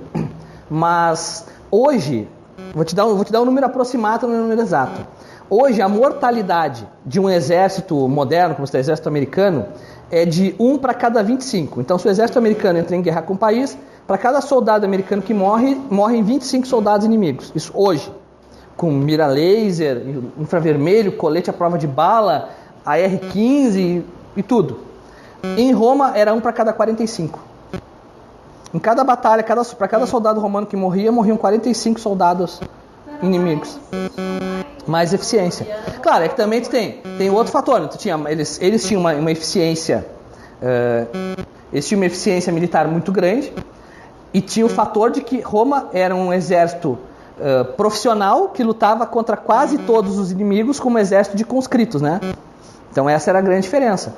Mas hoje, vou te dar um número aproximado, não é o número exato. Hoje, a mortalidade de um exército moderno, como o exército americano, é de 1 para cada 25. Então, se o exército americano entra em guerra com o país, para cada soldado americano que morrem 25 soldados inimigos. Isso hoje. Com mira laser, infravermelho, colete à prova de bala, AR-15 e tudo. Em Roma era 1 para cada 45. Em cada batalha, para cada soldado romano que morria, morriam 45 soldados inimigos. Mais eficiência. Claro, é que também tu tem outro fator. Né? Eles tinham uma eficiência, eles tinham uma eficiência militar muito grande, e tinha o fator de que Roma era um exército profissional que lutava contra quase todos os inimigos como um exército de conscritos, né? Então essa era a grande diferença.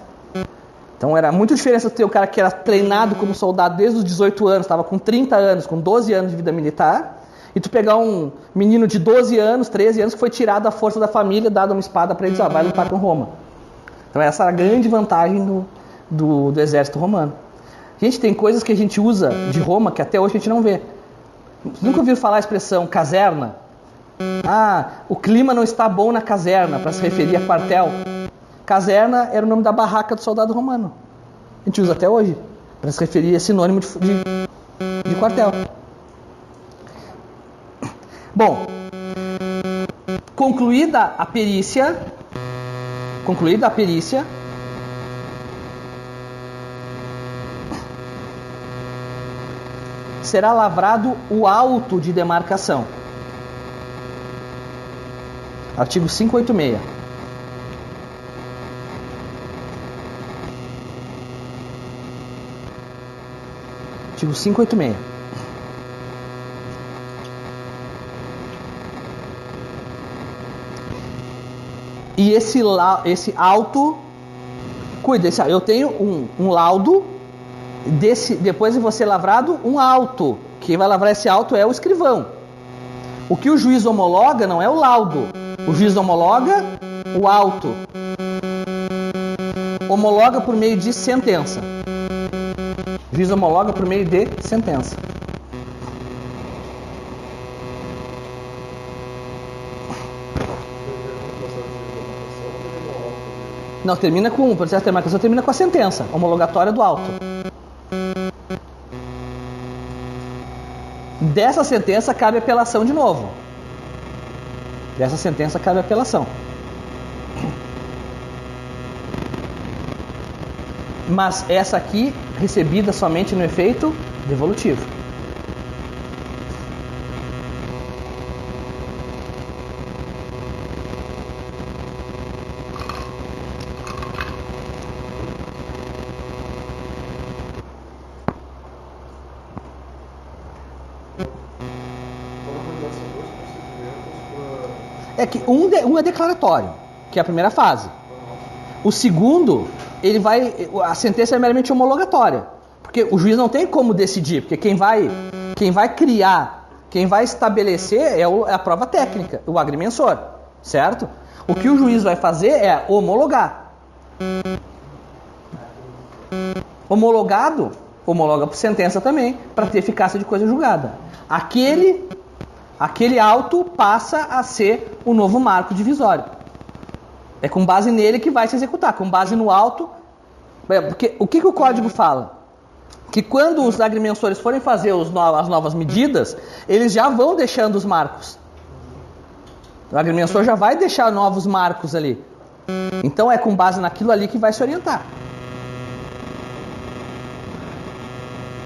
Então era muito diferença ter o cara que era treinado como soldado desde os 18 anos, estava com 30 anos, com 12 anos de vida militar, e tu pegar um menino de 12 anos, 13 anos, que foi tirado da força da família, dado uma espada para ele dizer, vai lutar com Roma. Então essa era a grande vantagem do exército romano. Gente, tem coisas que a gente usa de Roma que até hoje a gente não vê. Nunca ouviram falar a expressão caserna? O clima não está bom na caserna, para se referir a quartel. Caserna era o nome da barraca do soldado romano. A gente usa até hoje, para se referir a sinônimo de quartel. Bom, concluída a perícia, será lavrado o auto de demarcação. Artigo 586. Artigo 586. E esse auto, eu tenho um laudo, depois de você lavrado, um auto. Quem vai lavrar esse auto é o escrivão. O que o juiz homologa não é o laudo. O juiz homologa o auto. Homologa por meio de sentença. O juiz homologa por meio de sentença. Não, termina com o processo de demarcação, termina com a sentença homologatória do auto. Dessa sentença cabe apelação de novo. Dessa sentença cabe apelação. Mas essa aqui, recebida somente no efeito devolutivo. É que um é declaratório, que é a primeira fase. O segundo, a sentença é meramente homologatória, porque o juiz não tem como decidir, porque quem vai criar, quem vai estabelecer é a prova técnica, o agrimensor, certo? O que o juiz vai fazer é homologar. Homologado, homologa por sentença também, para ter eficácia de coisa julgada. Aquele auto passa a ser o novo marco divisório. É com base nele que vai se executar, com base no auto. Porque o que o código fala? Que quando os agrimensores forem fazer as novas medidas, eles já vão deixando os marcos. O agrimensor já vai deixar novos marcos ali. Então é com base naquilo ali que vai se orientar.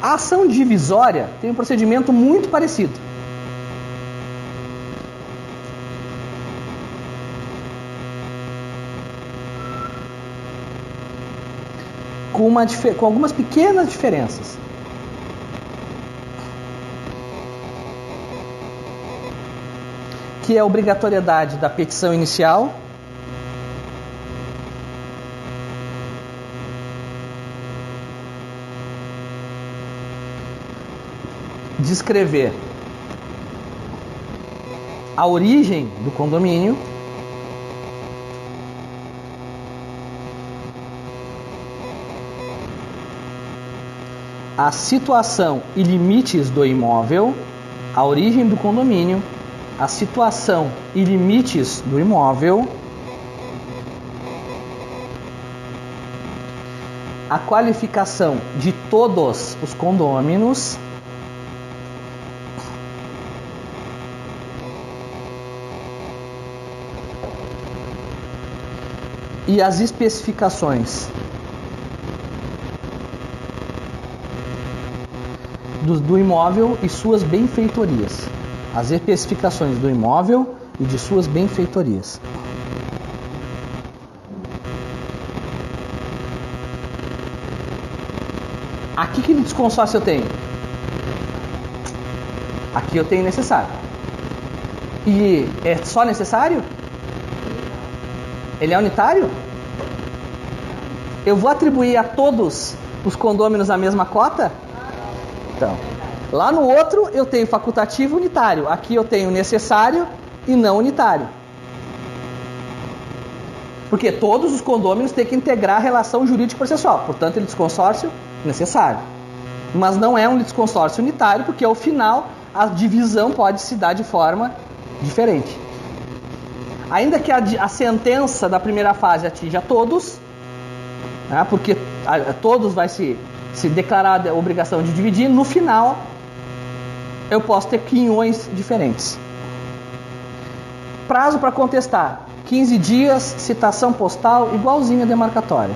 A ação divisória tem um procedimento muito parecido. Com algumas pequenas diferenças. Que é a obrigatoriedade da petição inicial, descrever a origem do condomínio, a situação e limites do imóvel, a origem do condomínio, a situação e limites do imóvel, a qualificação de todos os condôminos, e as especificações do imóvel e suas benfeitorias. As especificações do imóvel e de suas benfeitorias. Aqui que litisconsórcio eu tenho? Aqui eu tenho necessário. E é só necessário? Ele é unitário? Eu vou atribuir a todos os condôminos a mesma cota? Então, lá no outro eu tenho facultativo unitário. Aqui eu tenho necessário e não unitário. Porque todos os condôminos têm que integrar a relação jurídico-processual. Portanto, litisconsórcio necessário. Mas não é um litisconsórcio unitário, porque ao final a divisão pode se dar de forma diferente. Ainda que a sentença da primeira fase atinja todos, né, porque todos vai se declarar a obrigação de dividir, no final eu posso ter quinhões diferentes. Prazo para contestar: 15 dias, citação postal igualzinho a demarcatória.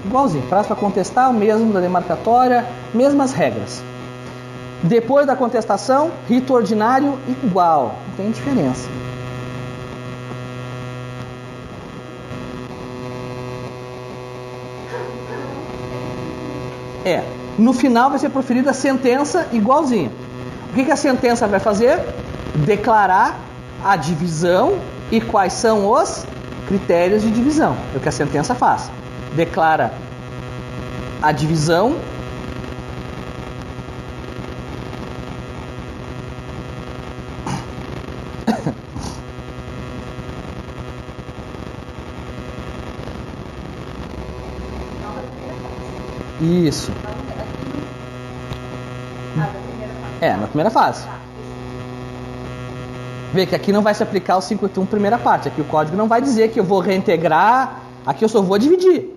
Igualzinho, prazo para contestar o mesmo da demarcatória, mesmas regras. Depois da contestação, rito ordinário igual, não tem diferença. No final vai ser proferida a sentença igualzinha. O que a sentença vai fazer? Declarar a divisão e quais são os critérios de divisão. É o que a sentença faz. Declara a divisão Isso. Na primeira fase. Vê que aqui não vai se aplicar o 581 primeira parte. Aqui o código não vai dizer que eu vou reintegrar. Aqui eu só vou dividir.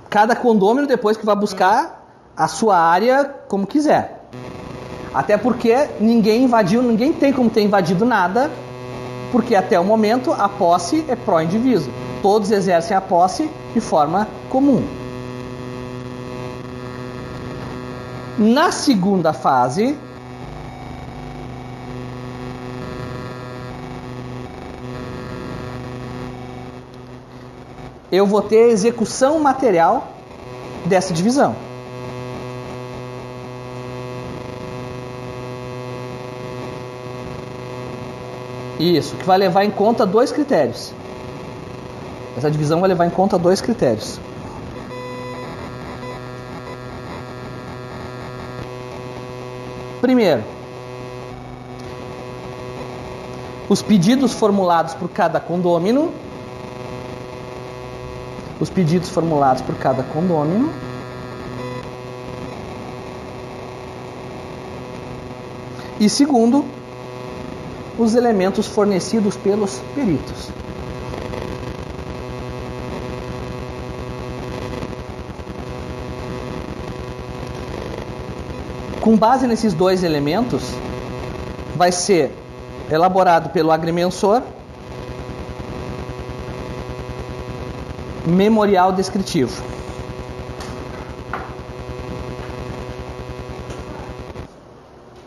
Cada condômino depois que vai buscar a sua área como quiser. Até porque ninguém invadiu, ninguém tem como ter invadido nada, porque até o momento a posse é pró-indiviso. Todos exercem a posse de forma comum. Na segunda fase, eu vou ter a execução material dessa divisão. Isso, que vai levar em conta dois critérios. Essa divisão vai levar em conta dois critérios. Primeiro, os pedidos formulados por cada condômino. Os pedidos formulados por cada condômino. E segundo, os elementos fornecidos pelos peritos. Com base nesses dois elementos, vai ser elaborado pelo agrimensor memorial descritivo.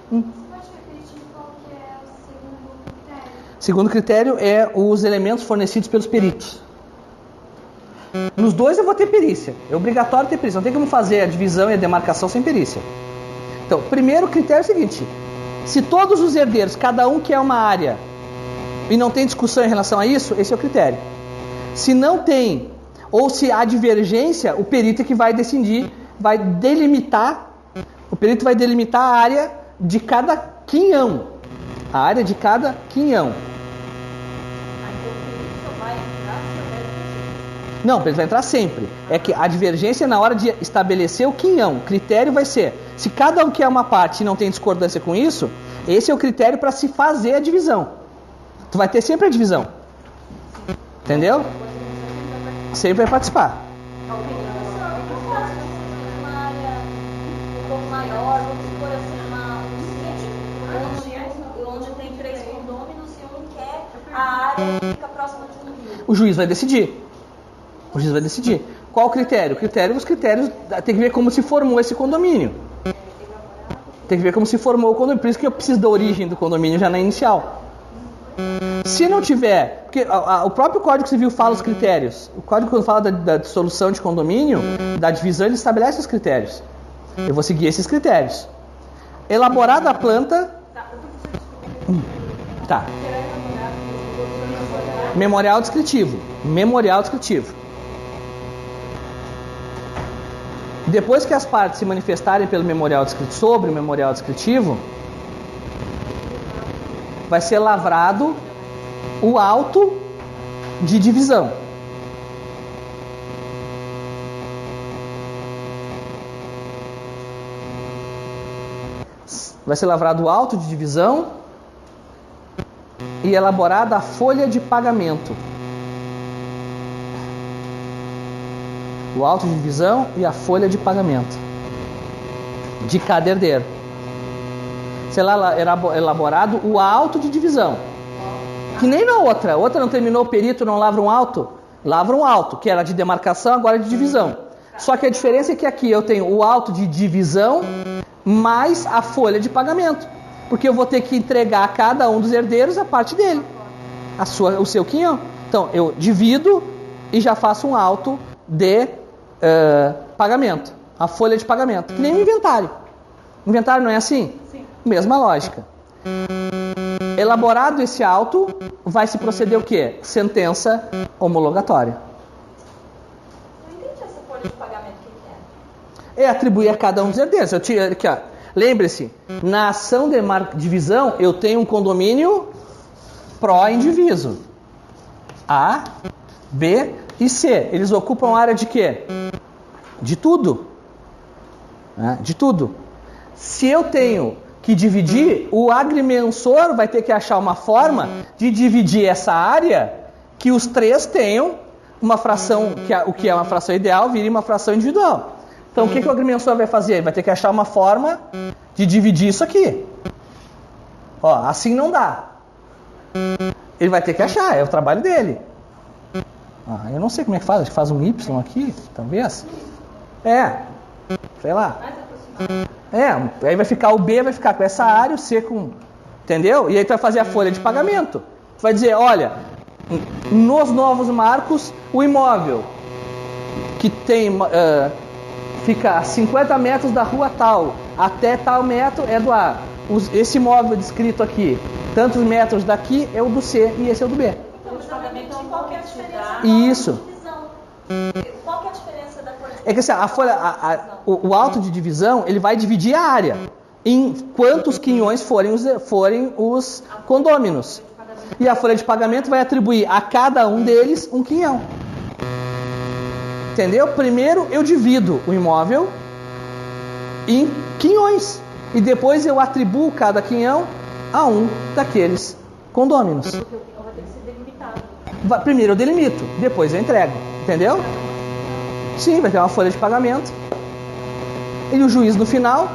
Você pode repetir qual que é o segundo critério? O segundo critério é os elementos fornecidos pelos peritos. Nos dois eu vou ter perícia. É obrigatório ter perícia. Não tem como fazer a divisão e a demarcação sem perícia. Então, primeiro critério é o seguinte: se todos os herdeiros, cada um quer uma área e não tem discussão em relação a isso, esse é o critério. Se não tem, ou se há divergência, o perito é que vai decidir, vai delimitar, o perito vai delimitar a área de cada quinhão. A área de cada quinhão. Não, ele vai entrar sempre. É que a divergência é na hora de estabelecer o quinhão. O critério vai ser, se cada um quer uma parte e não tem discordância com isso, esse é o critério para se fazer a divisão. Tu vai ter sempre a divisão. Entendeu? Sempre vai participar. Uma área um pouco maior, vamos supor assim, um sítio onde tem 3 condôminos e um quer a área que fica próxima de um rio. O juiz vai decidir. O juiz vai decidir. Qual o critério? Os critérios tem que ver como se formou esse condomínio. Tem que ver como se formou o condomínio. Por isso que eu preciso da origem do condomínio já na inicial. Se não tiver, porque o próprio Código Civil fala os critérios. O Código, quando fala da dissolução de condomínio, da divisão, ele estabelece os critérios. Eu vou seguir esses critérios. Elaborada a planta. Tá. Memorial descritivo. Memorial descritivo. Depois que as partes se manifestarem pelo memorial descritivo, sobre o memorial descritivo, vai ser lavrado o auto de divisão. Vai ser lavrado o auto de divisão e elaborada a folha de pagamento. O auto de divisão e a folha de pagamento de cada herdeiro. Será elaborado o auto de divisão. Que nem na outra. A outra não terminou o perito, não lavra um auto? Lavra um auto, que era de demarcação, agora é de divisão. Só que a diferença é que aqui eu tenho o auto de divisão mais a folha de pagamento. Porque eu vou ter que entregar a cada um dos herdeiros a parte dele. O seu quinhão. Então, eu divido e já faço um auto de pagamento. A folha de pagamento. Que nem o inventário. O inventário não é assim? Sim. Mesma lógica. Elaborado esse auto, vai se proceder o quê? Sentença homologatória. Não entendi essa folha de pagamento, o que É atribuir a cada um dos herdeiros. Aqui, ó. Lembre-se, na ação de divisão, eu tenho um condomínio pró-indiviso. A, B e C. Eles ocupam a área de quê? De tudo. De tudo. Se eu tenho que dividir, o agrimensor vai ter que achar uma forma de dividir essa área que os três tenham uma fração, o que é uma fração ideal, vire uma fração individual. Então, o que o agrimensor vai fazer? Ele vai ter que achar uma forma de dividir isso aqui. Ó, assim não dá. Ele vai ter que achar, é o trabalho dele. Eu não sei como é que faz, acho que faz um Y aqui, talvez. Sei lá. Aí vai ficar o B, vai ficar com essa área, o C com... Entendeu? E aí tu vai fazer a folha de pagamento. Tu vai dizer, olha, nos novos marcos, o imóvel que tem... fica a 50 metros da rua tal, até tal metro é do A. Esse imóvel descrito aqui, tantos metros daqui é o do C e esse é o do B. Então, de pagamento de qualquer diferença. Isso. Qual que é a diferença da folha de pagamento? É que assim, o auto de divisão, ele vai dividir a área em quantos quinhões forem os condôminos. E a folha de pagamento vai atribuir a cada um deles um quinhão. Entendeu? Primeiro eu divido o imóvel em quinhões. E depois eu atribuo cada quinhão a um daqueles condôminos. Vai ter que ser delimitado. Primeiro eu delimito, depois eu entrego. Entendeu? Sim, vai ter uma folha de pagamento. E o juiz no final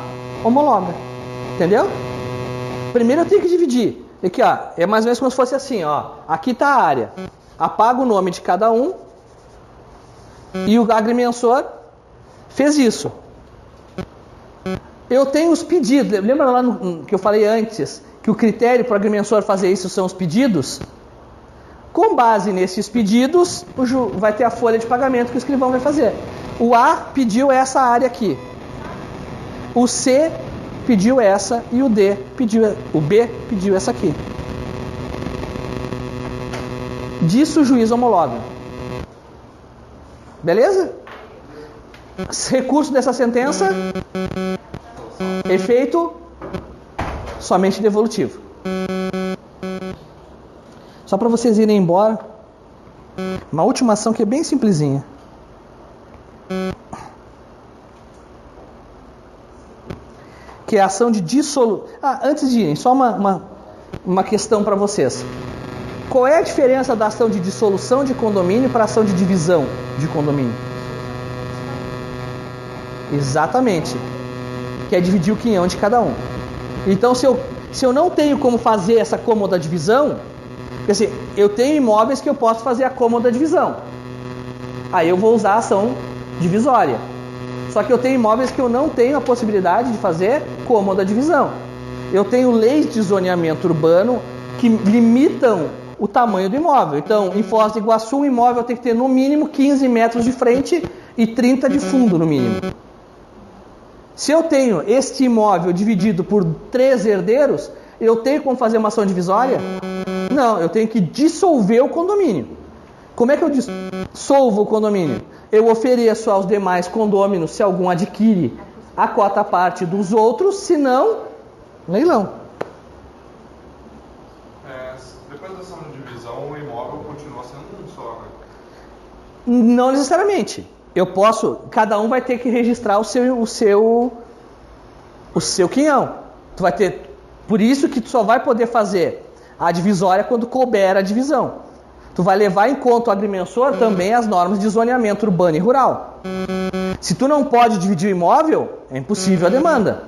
homologa. Entendeu? Primeiro eu tenho que dividir. Aqui, ó, é mais ou menos como se fosse assim, ó. Aqui está a área. Apaga o nome de cada um. E o agrimensor fez isso. Eu tenho os pedidos. Lembra lá que eu falei antes que o critério para o agrimensor fazer isso são os pedidos? Com base nesses pedidos, vai ter a folha de pagamento que o escrivão vai fazer. O A pediu essa área aqui. O C pediu essa e o B pediu essa aqui. Disso o juiz homologa. Beleza? Recurso dessa sentença, efeito somente devolutivo. Só para vocês irem embora, uma última ação que é bem simplesinha. Que é a ação de dissolução. Antes de irem, só uma questão para vocês. Qual é a diferença da ação de dissolução de condomínio para a ação de divisão de condomínio? Exatamente. Que é dividir o quinhão de cada um. Então, se eu não tenho como fazer essa cômoda divisão, porque assim, eu tenho imóveis que eu posso fazer a cômoda divisão. Aí eu vou usar a ação divisória. Só que eu tenho imóveis que eu não tenho a possibilidade de fazer cômoda divisão. Eu tenho leis de zoneamento urbano que limitam o tamanho do imóvel. Então, em Foz do Iguaçu, um imóvel tem que ter no mínimo 15 metros de frente e 30 de fundo no mínimo. Se eu tenho este imóvel dividido por 3 herdeiros, eu tenho como fazer uma ação divisória? Não, eu tenho que dissolver o condomínio. Como é que eu dissolvo o condomínio? Eu ofereço aos demais condôminos, se algum adquire, a cota parte dos outros, se não, leilão. Depois da ação de divisão, o imóvel continua sendo um só, né? Não necessariamente. Eu posso, cada um vai ter que registrar o seu quinhão. Tu vai ter, por isso que tu só vai poder fazer a divisória quando couber a divisão. Tu vai levar em conta o agrimensor também as normas de zoneamento urbano e rural. Se tu não pode dividir o imóvel, é impossível a demanda.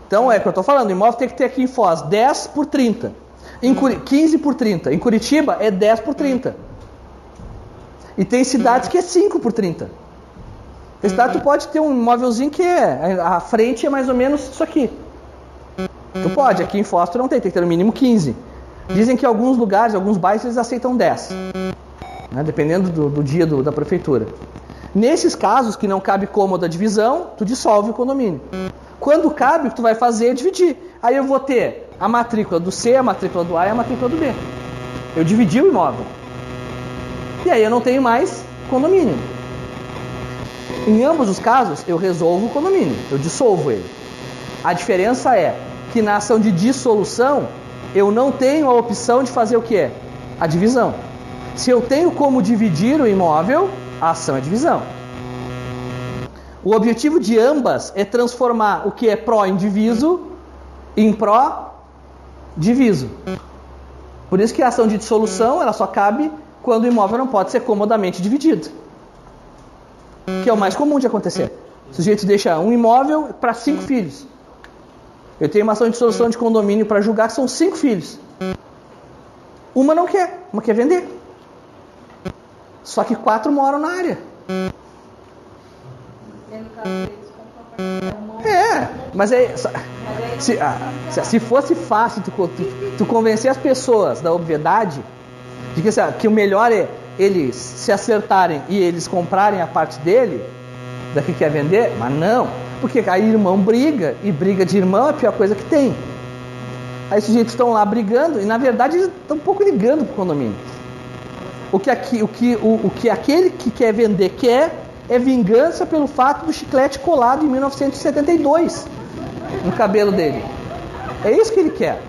Então é o que eu estou falando, o imóvel tem que ter aqui em Foz 10 por 30, 15 por 30. Em Curitiba é 10 por 30. E tem cidades que é 5 por 30. Tem cidade que tu pode ter um imóvelzinho que a frente é mais ou menos isso aqui. Tu pode, aqui em Foz tu não tem, tem que ter no mínimo 15. Dizem que em alguns lugares, alguns bairros, eles aceitam 10, né, dependendo do dia da prefeitura. Nesses casos que não cabe cômoda divisão, tu dissolve o condomínio. Quando cabe, o que tu vai fazer é dividir. Aí eu vou ter a matrícula do C, a matrícula do A e a matrícula do B. Eu dividi o imóvel. E aí eu não tenho mais condomínio. Em ambos os casos, eu resolvo o condomínio, eu dissolvo ele. A diferença é que na ação de dissolução, eu não tenho a opção de fazer o quê? A divisão. Se eu tenho como dividir o imóvel, a ação é divisão. O objetivo de ambas é transformar o que é pró-indiviso em pró-diviso. Por isso que a ação de dissolução ela só cabe quando o imóvel não pode ser comodamente dividido. Que é o mais comum de acontecer. O sujeito deixa um imóvel para 5 filhos. Eu tenho uma ação de dissolução de condomínio para julgar que são 5 filhos. Uma não quer, uma quer vender. Só que 4 moram na área. Mas se fosse fácil tu convencer as pessoas da obviedade de que o melhor é eles se acertarem e eles comprarem a parte dele, daqui quer vender, mas não. Porque aí irmão briga, e briga de irmão é a pior coisa que tem. Aí os sujeitos estão lá brigando, e na verdade eles estão um pouco ligando pro condomínio. O que aquele que quer vender quer é vingança pelo fato do chiclete colado em 1972 no cabelo dele. É isso que ele quer.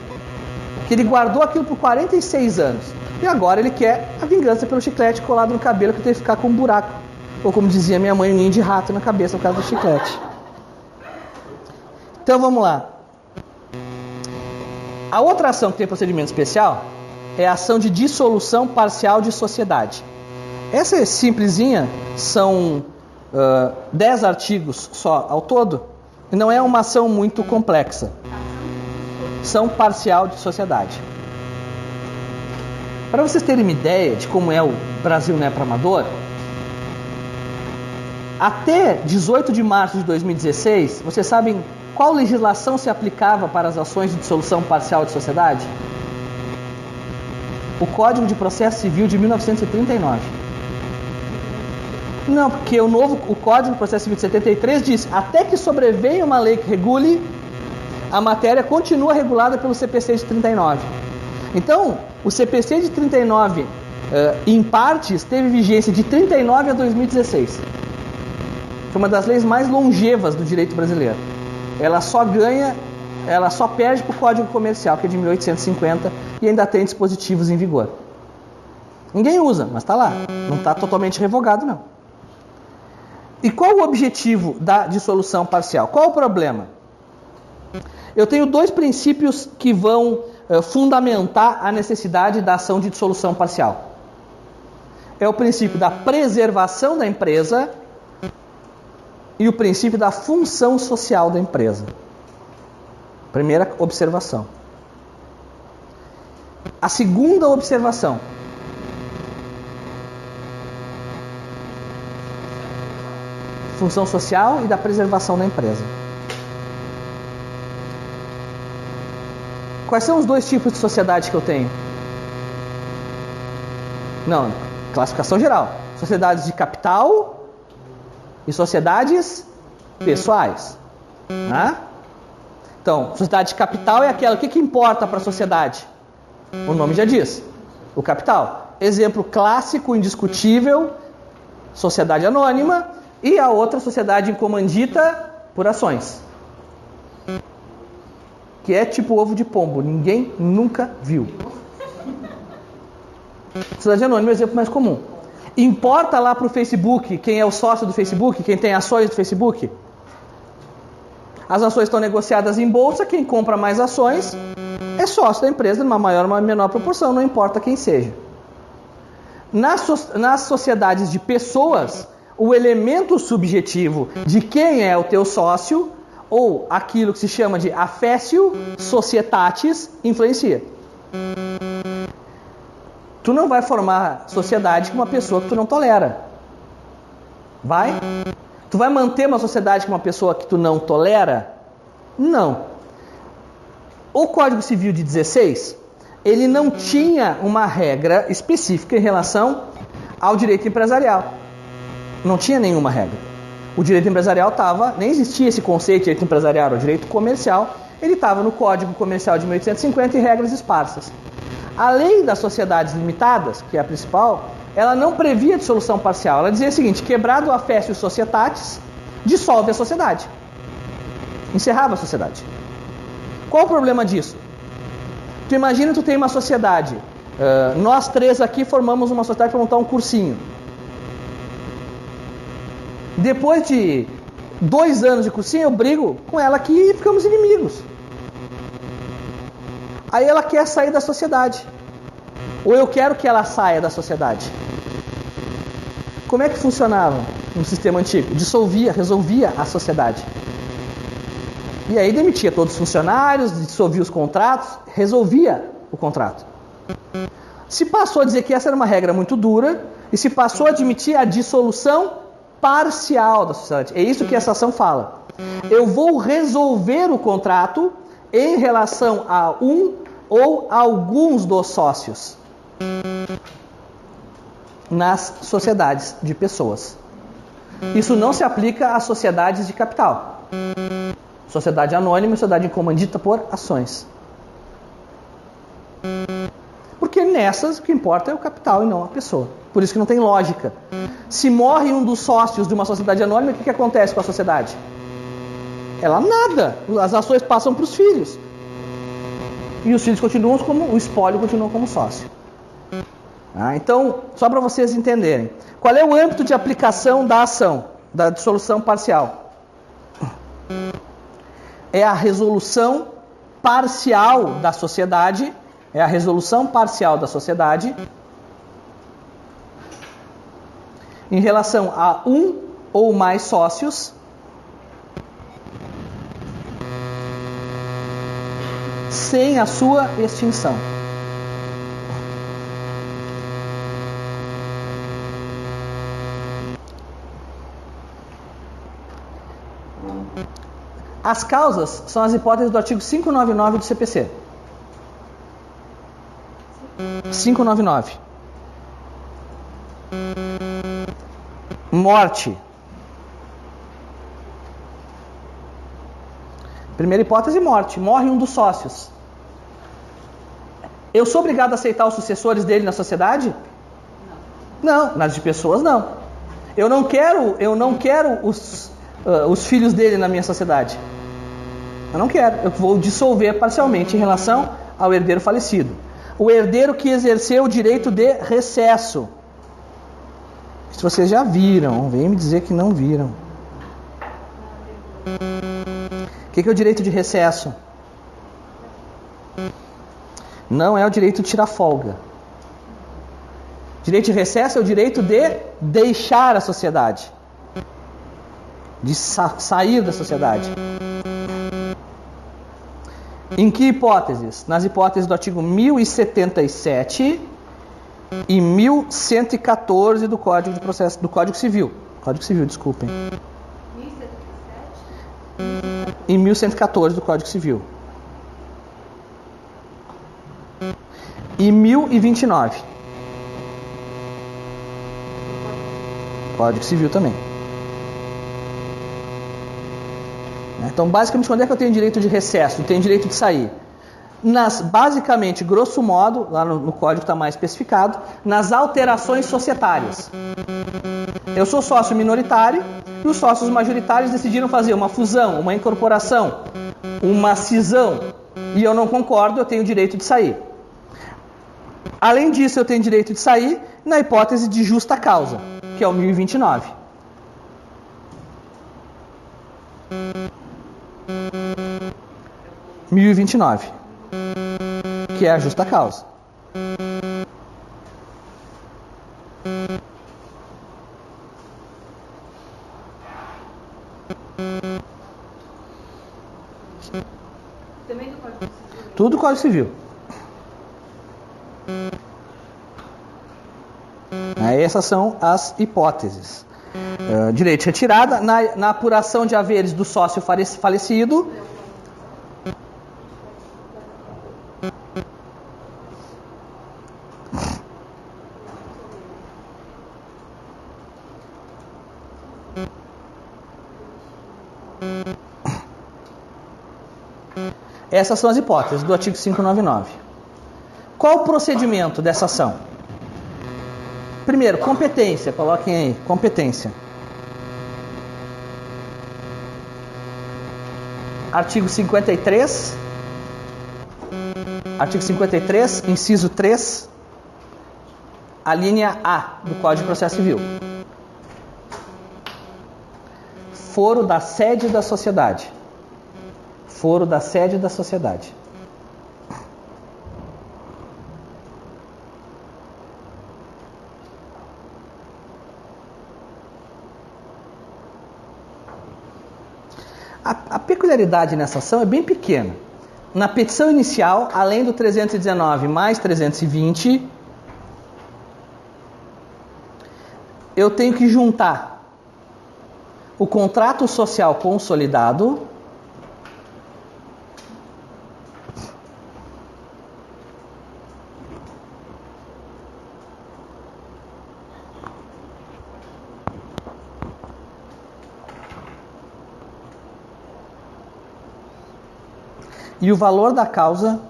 Que ele guardou aquilo por 46 anos. E agora ele quer a vingança pelo chiclete colado no cabelo que teve que ficar com um buraco. Ou como dizia minha mãe, um ninho de rato na cabeça por causa do chiclete. Então vamos lá. A outra ação que tem procedimento especial é a ação de dissolução parcial de sociedade. Essa é simplesinha, são 10 artigos só ao todo, e não é uma ação muito complexa. Ação parcial de sociedade. Para vocês terem uma ideia de como é o Brasil não é para amador, até 18 de março de 2016, vocês sabem qual legislação se aplicava para as ações de dissolução parcial de sociedade? O Código de Processo Civil de 1939. Não, porque o Código de Processo Civil de 73 diz: até que sobrevenha uma lei que regule, a matéria continua regulada pelo CPC de 39. Então, o CPC de 39, em partes, teve vigência de 39 a 2016. Foi uma das leis mais longevas do direito brasileiro. Ela só perde para o Código Comercial, que é de 1850, e ainda tem dispositivos em vigor. Ninguém usa, mas está lá. Não está totalmente revogado, não. E qual o objetivo da dissolução parcial? Qual o problema? Eu tenho 2 princípios que vão fundamentar a necessidade da ação de dissolução parcial. É o princípio da preservação da empresa e o princípio da função social da empresa. Primeira observação. A segunda observação. função social e da preservação da empresa. Quais são os dois tipos de sociedade que eu tenho? Não, classificação geral. Sociedades de capital e sociedades pessoais. Né? Então, sociedade de capital é aquela, o que importa para a sociedade? O nome já diz, o capital. Exemplo clássico, indiscutível, sociedade anônima, e a outra sociedade em comandita por ações. Que é tipo ovo de pombo, ninguém nunca viu. Sociedade anônima é o exemplo mais comum. Importa lá para o Facebook quem é o sócio do Facebook, quem tem ações do Facebook? As ações estão negociadas em bolsa, quem compra mais ações é sócio da empresa, numa maior ou uma menor proporção, não importa quem seja. Nas sociedades de pessoas, o elemento subjetivo de quem é o teu sócio, ou aquilo que se chama de affectio societatis, influencia. Tu não vai formar sociedade com uma pessoa que tu não tolera. Vai? Tu vai manter uma sociedade com uma pessoa que tu não tolera? Não. O Código Civil de 16, ele não tinha uma regra específica em relação ao direito empresarial. Não tinha nenhuma regra. O direito empresarial estava, nem existia esse conceito de direito empresarial, era o direito comercial, ele estava no Código Comercial de 1850 e regras esparsas. A lei das sociedades limitadas, que é a principal, ela não previa dissolução parcial. Ela dizia o seguinte: quebrado o affectio societatis, dissolve a sociedade. Encerrava a sociedade. Qual o problema disso? Tu imagina, tu tem uma sociedade, nós três aqui formamos uma sociedade para montar um cursinho. Depois de 2 anos de cursinho, eu brigo com ela aqui e ficamos inimigos. Aí ela quer sair da sociedade. Ou eu quero que ela saia da sociedade. Como é que funcionava no sistema antigo? Dissolvia, resolvia a sociedade. E aí demitia todos os funcionários, dissolvia os contratos, resolvia o contrato. Se passou a dizer que essa era uma regra muito dura, e se passou a admitir a dissolução parcial da sociedade. É isso que essa ação fala. Eu vou resolver o contrato em relação a um ou alguns dos sócios nas sociedades de pessoas. Isso não se aplica às sociedades de capital. Sociedade anônima e sociedade comandita por ações. Porque nessas o que importa é o capital e não a pessoa. Por isso que não tem lógica. Se morre um dos sócios de uma sociedade anônima, o que acontece com a sociedade? Ela nada. As ações passam para os filhos. E os filhos continuam como, o espólio continua como sócio. Então, só para vocês entenderem. Qual é o âmbito de aplicação da ação, da dissolução parcial? É a resolução parcial da sociedade. É a resolução parcial da sociedade em relação a um ou mais sócios sem a sua extinção. As causas são as hipóteses do artigo 599 do CPC. 599. Morte. Primeira hipótese, morte. Morre um dos sócios. Eu sou obrigado a aceitar os sucessores dele na sociedade? Não. Nas de pessoas, não. Eu não quero os filhos dele na minha sociedade. Eu não quero. Eu vou dissolver parcialmente em relação ao herdeiro falecido. O herdeiro que exerceu o direito de recesso. Se vocês já viram, vem me dizer que não viram. O que é o direito de recesso? Não é o direito de tirar folga. Direito de recesso é o direito de deixar a sociedade. De sair da sociedade. Em que hipóteses? Nas hipóteses do artigo 1077 e 1114 do Código de Processo, do Código Civil. Código Civil, desculpem. e 1114 do Código Civil. E 1029. Código Civil também. Então, basicamente, quando é que eu tenho direito de recesso? Eu tenho direito de sair? Basicamente, grosso modo, lá no código está mais especificado, nas alterações societárias. Eu sou sócio minoritário e os sócios majoritários decidiram fazer uma fusão, uma incorporação, uma cisão, e eu não concordo, eu tenho direito de sair. Além disso, eu tenho direito de sair na hipótese de justa causa, que é o 1029. Que é a justa causa. Também do Código Civil. Tudo Código Civil. Essas são as hipóteses. Direito de retirada na apuração de haveres do sócio falecido. Essas são as hipóteses do artigo 599. Qual o procedimento dessa ação? Primeiro, competência. Coloquem aí, competência. Artigo 53. Artigo 53, inciso 3, a linha A do Código de Processo Civil. Foro da sede da sociedade. Foro da sede da sociedade. A peculiaridade nessa ação é bem pequena. Na petição inicial, além do 319 mais 320, eu tenho que juntar o contrato social consolidado e o valor da causa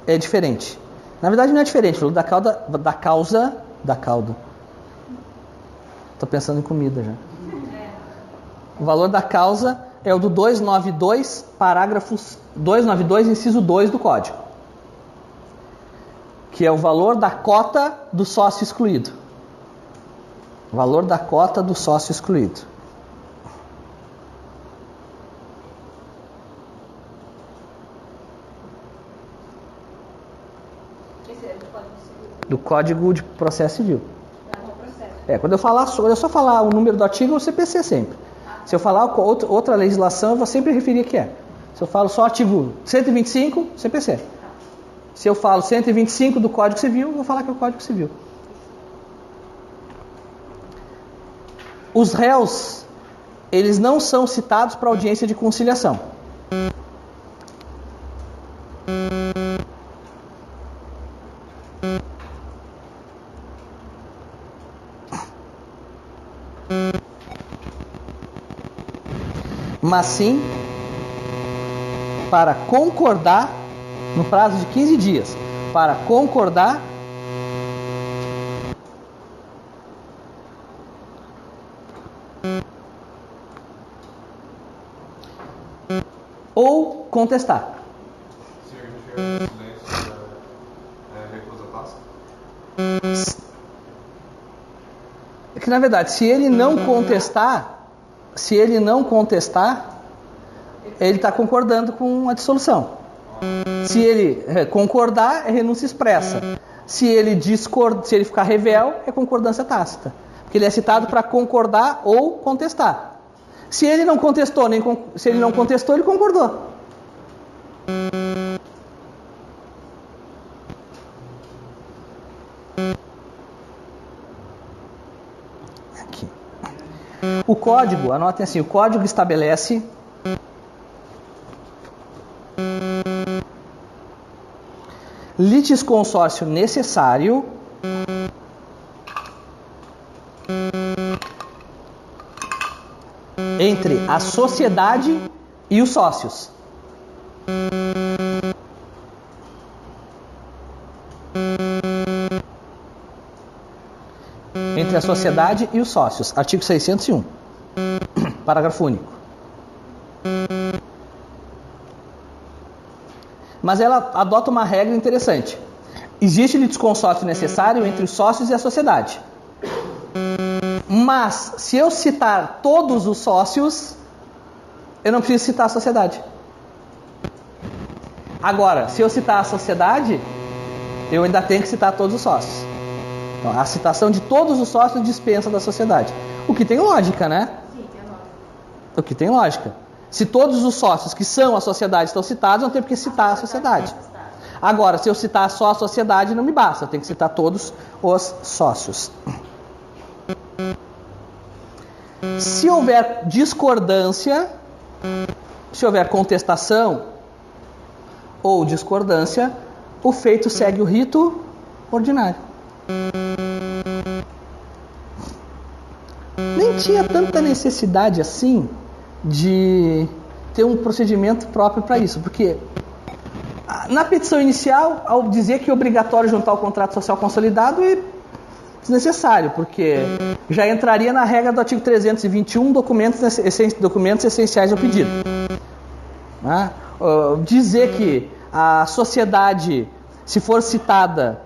é diferente. Na verdade não é diferente, o valor da causa. Estou pensando em comida já. O valor da causa é o do 292, parágrafos 292, inciso 2 do Código. Que é o valor da cota do sócio excluído. Valor da cota do sócio excluído. Do Código de Processo Civil. Quando eu só falar o número do artigo, é o CPC sempre. Se eu falar outra legislação, eu vou sempre referir que é. Se eu falo só artigo 125, CPC. Se eu falo 125 do Código Civil, eu vou falar que é o Código Civil. Os réus, eles não são citados para audiência de conciliação. Mas sim para concordar no prazo de 15 dias, para concordar ou contestar. Se a gente silêncio, recusa tácita? É que na verdade, se ele não contestar, ele está concordando com a dissolução. Se ele concordar, é renúncia expressa. Se ele ficar revel, é concordância tácita. Porque ele é citado para concordar ou contestar. Se ele não contestou, ele concordou. Aqui. O código, anotem assim, o código estabelece litisconsórcio necessário entre a sociedade e os sócios. Entre a sociedade e os sócios. Artigo 601. Parágrafo único. Mas ela adota uma regra interessante. Existe litisconsórcio necessário entre os sócios e a sociedade. Mas, se eu citar todos os sócios, eu não preciso citar a sociedade. Agora, se eu citar a sociedade, eu ainda tenho que citar todos os sócios. Então, a citação de todos os sócios dispensa da sociedade. O que tem lógica, né? Sim, tem lógica. O que tem lógica. Se todos os sócios que são a sociedade estão citados, eu não tenho por que citar a sociedade. Agora, se eu citar só a sociedade, não me basta. Eu tenho que citar todos os sócios. Se houver discordância, se houver contestação ou discordância, o feito segue o rito ordinário. Nem tinha tanta necessidade assim de ter um procedimento próprio para isso, porque na petição inicial, ao dizer que é obrigatório juntar o contrato social consolidado, é desnecessário, porque já entraria na regra do artigo 321, documentos essenciais ao pedido. Dizer que a sociedade, se for citada,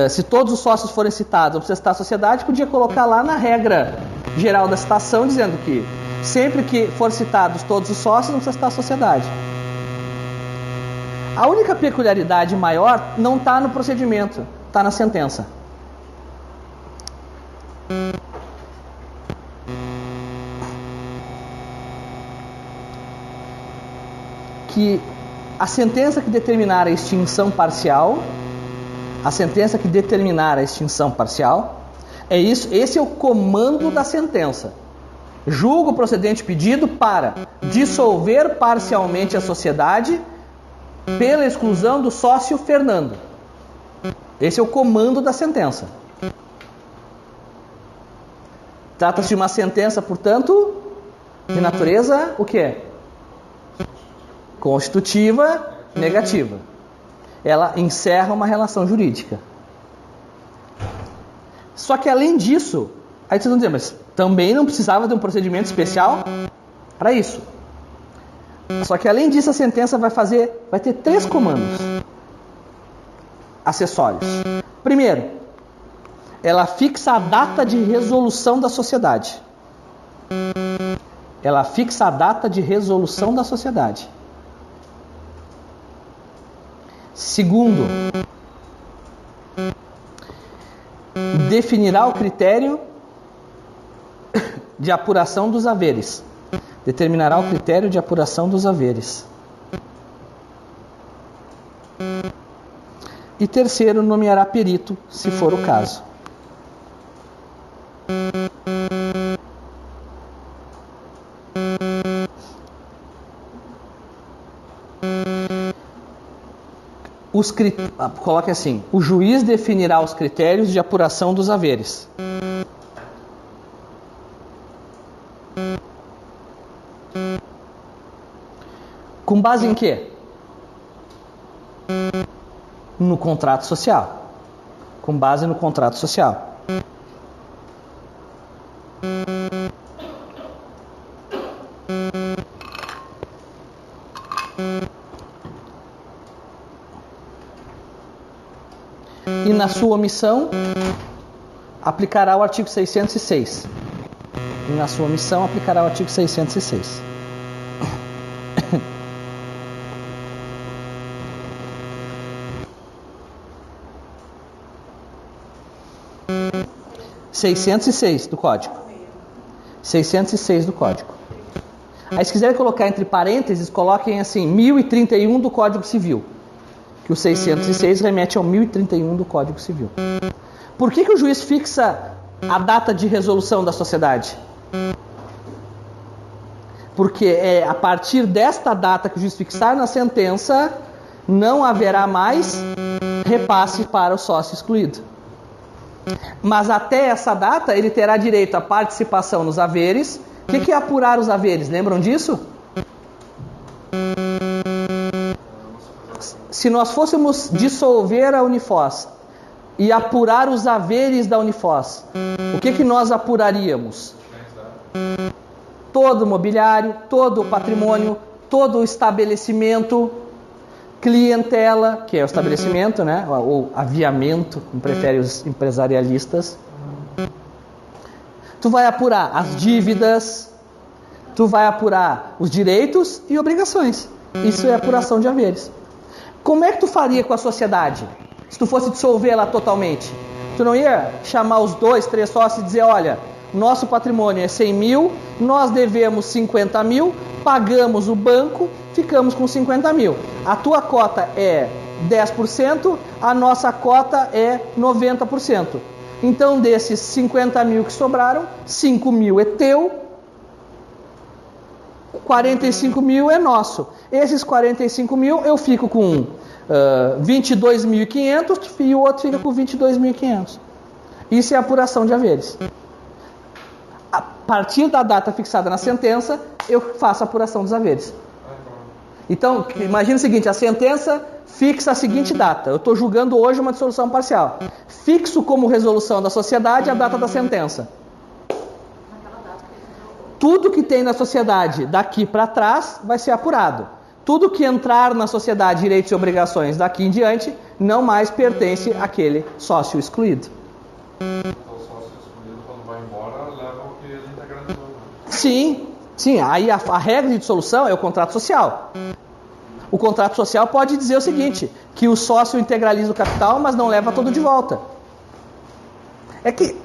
se todos os sócios forem citados, não precisa citar a sociedade, podia colocar lá na regra geral da citação, dizendo que sempre que for citados todos os sócios, não precisa citar a sociedade. A única peculiaridade maior não está no procedimento, está na sentença. Que a sentença que determinar a extinção parcial, é isso, esse é o comando da sentença. Julga o procedente pedido para dissolver parcialmente a sociedade pela exclusão do sócio Fernando. Esse é o comando da sentença. Trata-se de uma sentença, portanto, de natureza, o que é? Constitutiva, negativa. Ela encerra uma relação jurídica. Só que além disso, aí vocês vão dizer, mas também não precisava de um procedimento especial para isso. Só que além disso, a sentença vai ter 3 comandos acessórios. Primeiro, ela fixa a data de resolução da sociedade. Segundo, definirá o critério de apuração dos haveres. Determinará o critério de apuração dos haveres. E terceiro, nomeará perito, se for o caso. Coloque assim: o juiz definirá os critérios de apuração dos haveres. Com base em quê? No contrato social. Com base no contrato social. E na sua omissão, aplicará o artigo 606. E na sua omissão, aplicará o artigo 606. do Código. 606 do Código. Aí, se quiserem colocar entre parênteses, coloquem assim, 1031 do Código Civil. Que o 606 remete ao 1031 do Código Civil. Por que o juiz fixa a data de resolução da sociedade? Porque é a partir desta data que o juiz fixar na sentença, não haverá mais repasse para o sócio excluído. Mas até essa data ele terá direito à participação nos haveres. O que é apurar os haveres? Lembram disso? Se nós fôssemos dissolver a Unifoz e apurar os haveres da Unifoz, o que nós apuraríamos? Todo o mobiliário, todo o patrimônio, todo o estabelecimento, clientela, que é o estabelecimento, né? Ou aviamento, como preferem os empresarialistas. Tu vai apurar as dívidas, tu vai apurar os direitos e obrigações. Isso é apuração de haveres. Como é que tu faria com a sociedade? Se tu fosse dissolver ela totalmente? Tu não ia chamar os 2, 3 sócios e dizer, olha, nosso patrimônio é 100 mil, nós devemos 50 mil, pagamos o banco, ficamos com 50 mil. A tua cota é 10%, a nossa cota é 90%. Então, desses 50 mil que sobraram, 5 mil é teu, 45 mil é nosso. Esses 45 mil eu fico com 22.500 e o outro fica com 22.500. Isso é apuração de haveres. A partir da data fixada na sentença, eu faço a apuração dos haveres. Então, imagina o seguinte, a sentença fixa a seguinte data. Eu estou julgando hoje uma dissolução parcial. Fixo como resolução da sociedade a data da sentença. Tudo que tem na sociedade daqui para trás vai ser apurado. Tudo que entrar na sociedade, direitos e obrigações daqui em diante, não mais pertence àquele sócio excluído. Então o sócio excluído, quando vai embora, leva o que ele integralizou. Sim. Aí a regra de dissolução é o contrato social. O contrato social pode dizer o seguinte, que o sócio integraliza o capital, mas não leva todo de volta. É que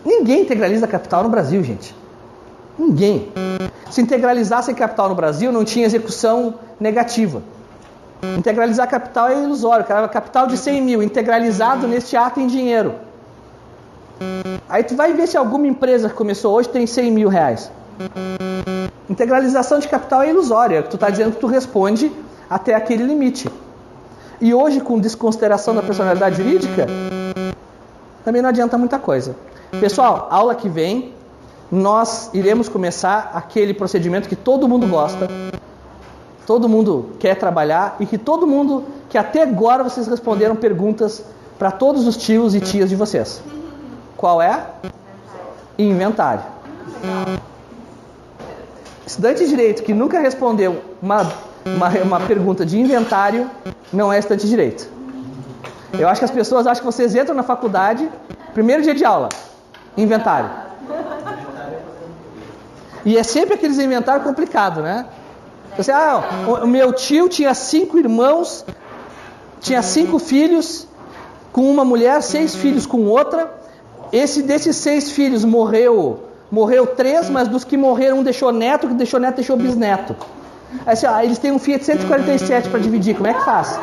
ninguém integraliza capital no Brasil, gente. Ninguém. Se integralizasse capital no Brasil, não tinha execução negativa. Integralizar capital é ilusório. Capital de 100 mil, integralizado neste ato em dinheiro. Aí tu vai ver se alguma empresa que começou hoje tem 100 mil reais. Integralização de capital é ilusória. Tu está dizendo que tu responde até aquele limite. E hoje, com desconsideração da personalidade jurídica, também não adianta muita coisa. Pessoal, aula que vem, nós iremos começar aquele procedimento que todo mundo gosta, todo mundo quer trabalhar e que todo mundo, que até agora vocês responderam perguntas para todos os tios e tias de vocês. Qual é? Inventário. Estudante de Direito que nunca respondeu uma pergunta de inventário não é estudante de Direito. Eu acho que as pessoas acham que vocês entram na faculdade, primeiro dia de aula, inventário. E é sempre aqueles inventários complicados, né? Você, o meu tio tinha 5 irmãos, tinha 5 filhos com uma mulher, 6 filhos com outra. Desses 6 filhos morreu 3, mas dos que morreram um deixou neto, que deixou neto deixou bisneto. Aí assim, eles têm um Fiat 147 para dividir, como é que faz?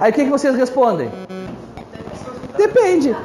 Aí o que vocês respondem? Depende.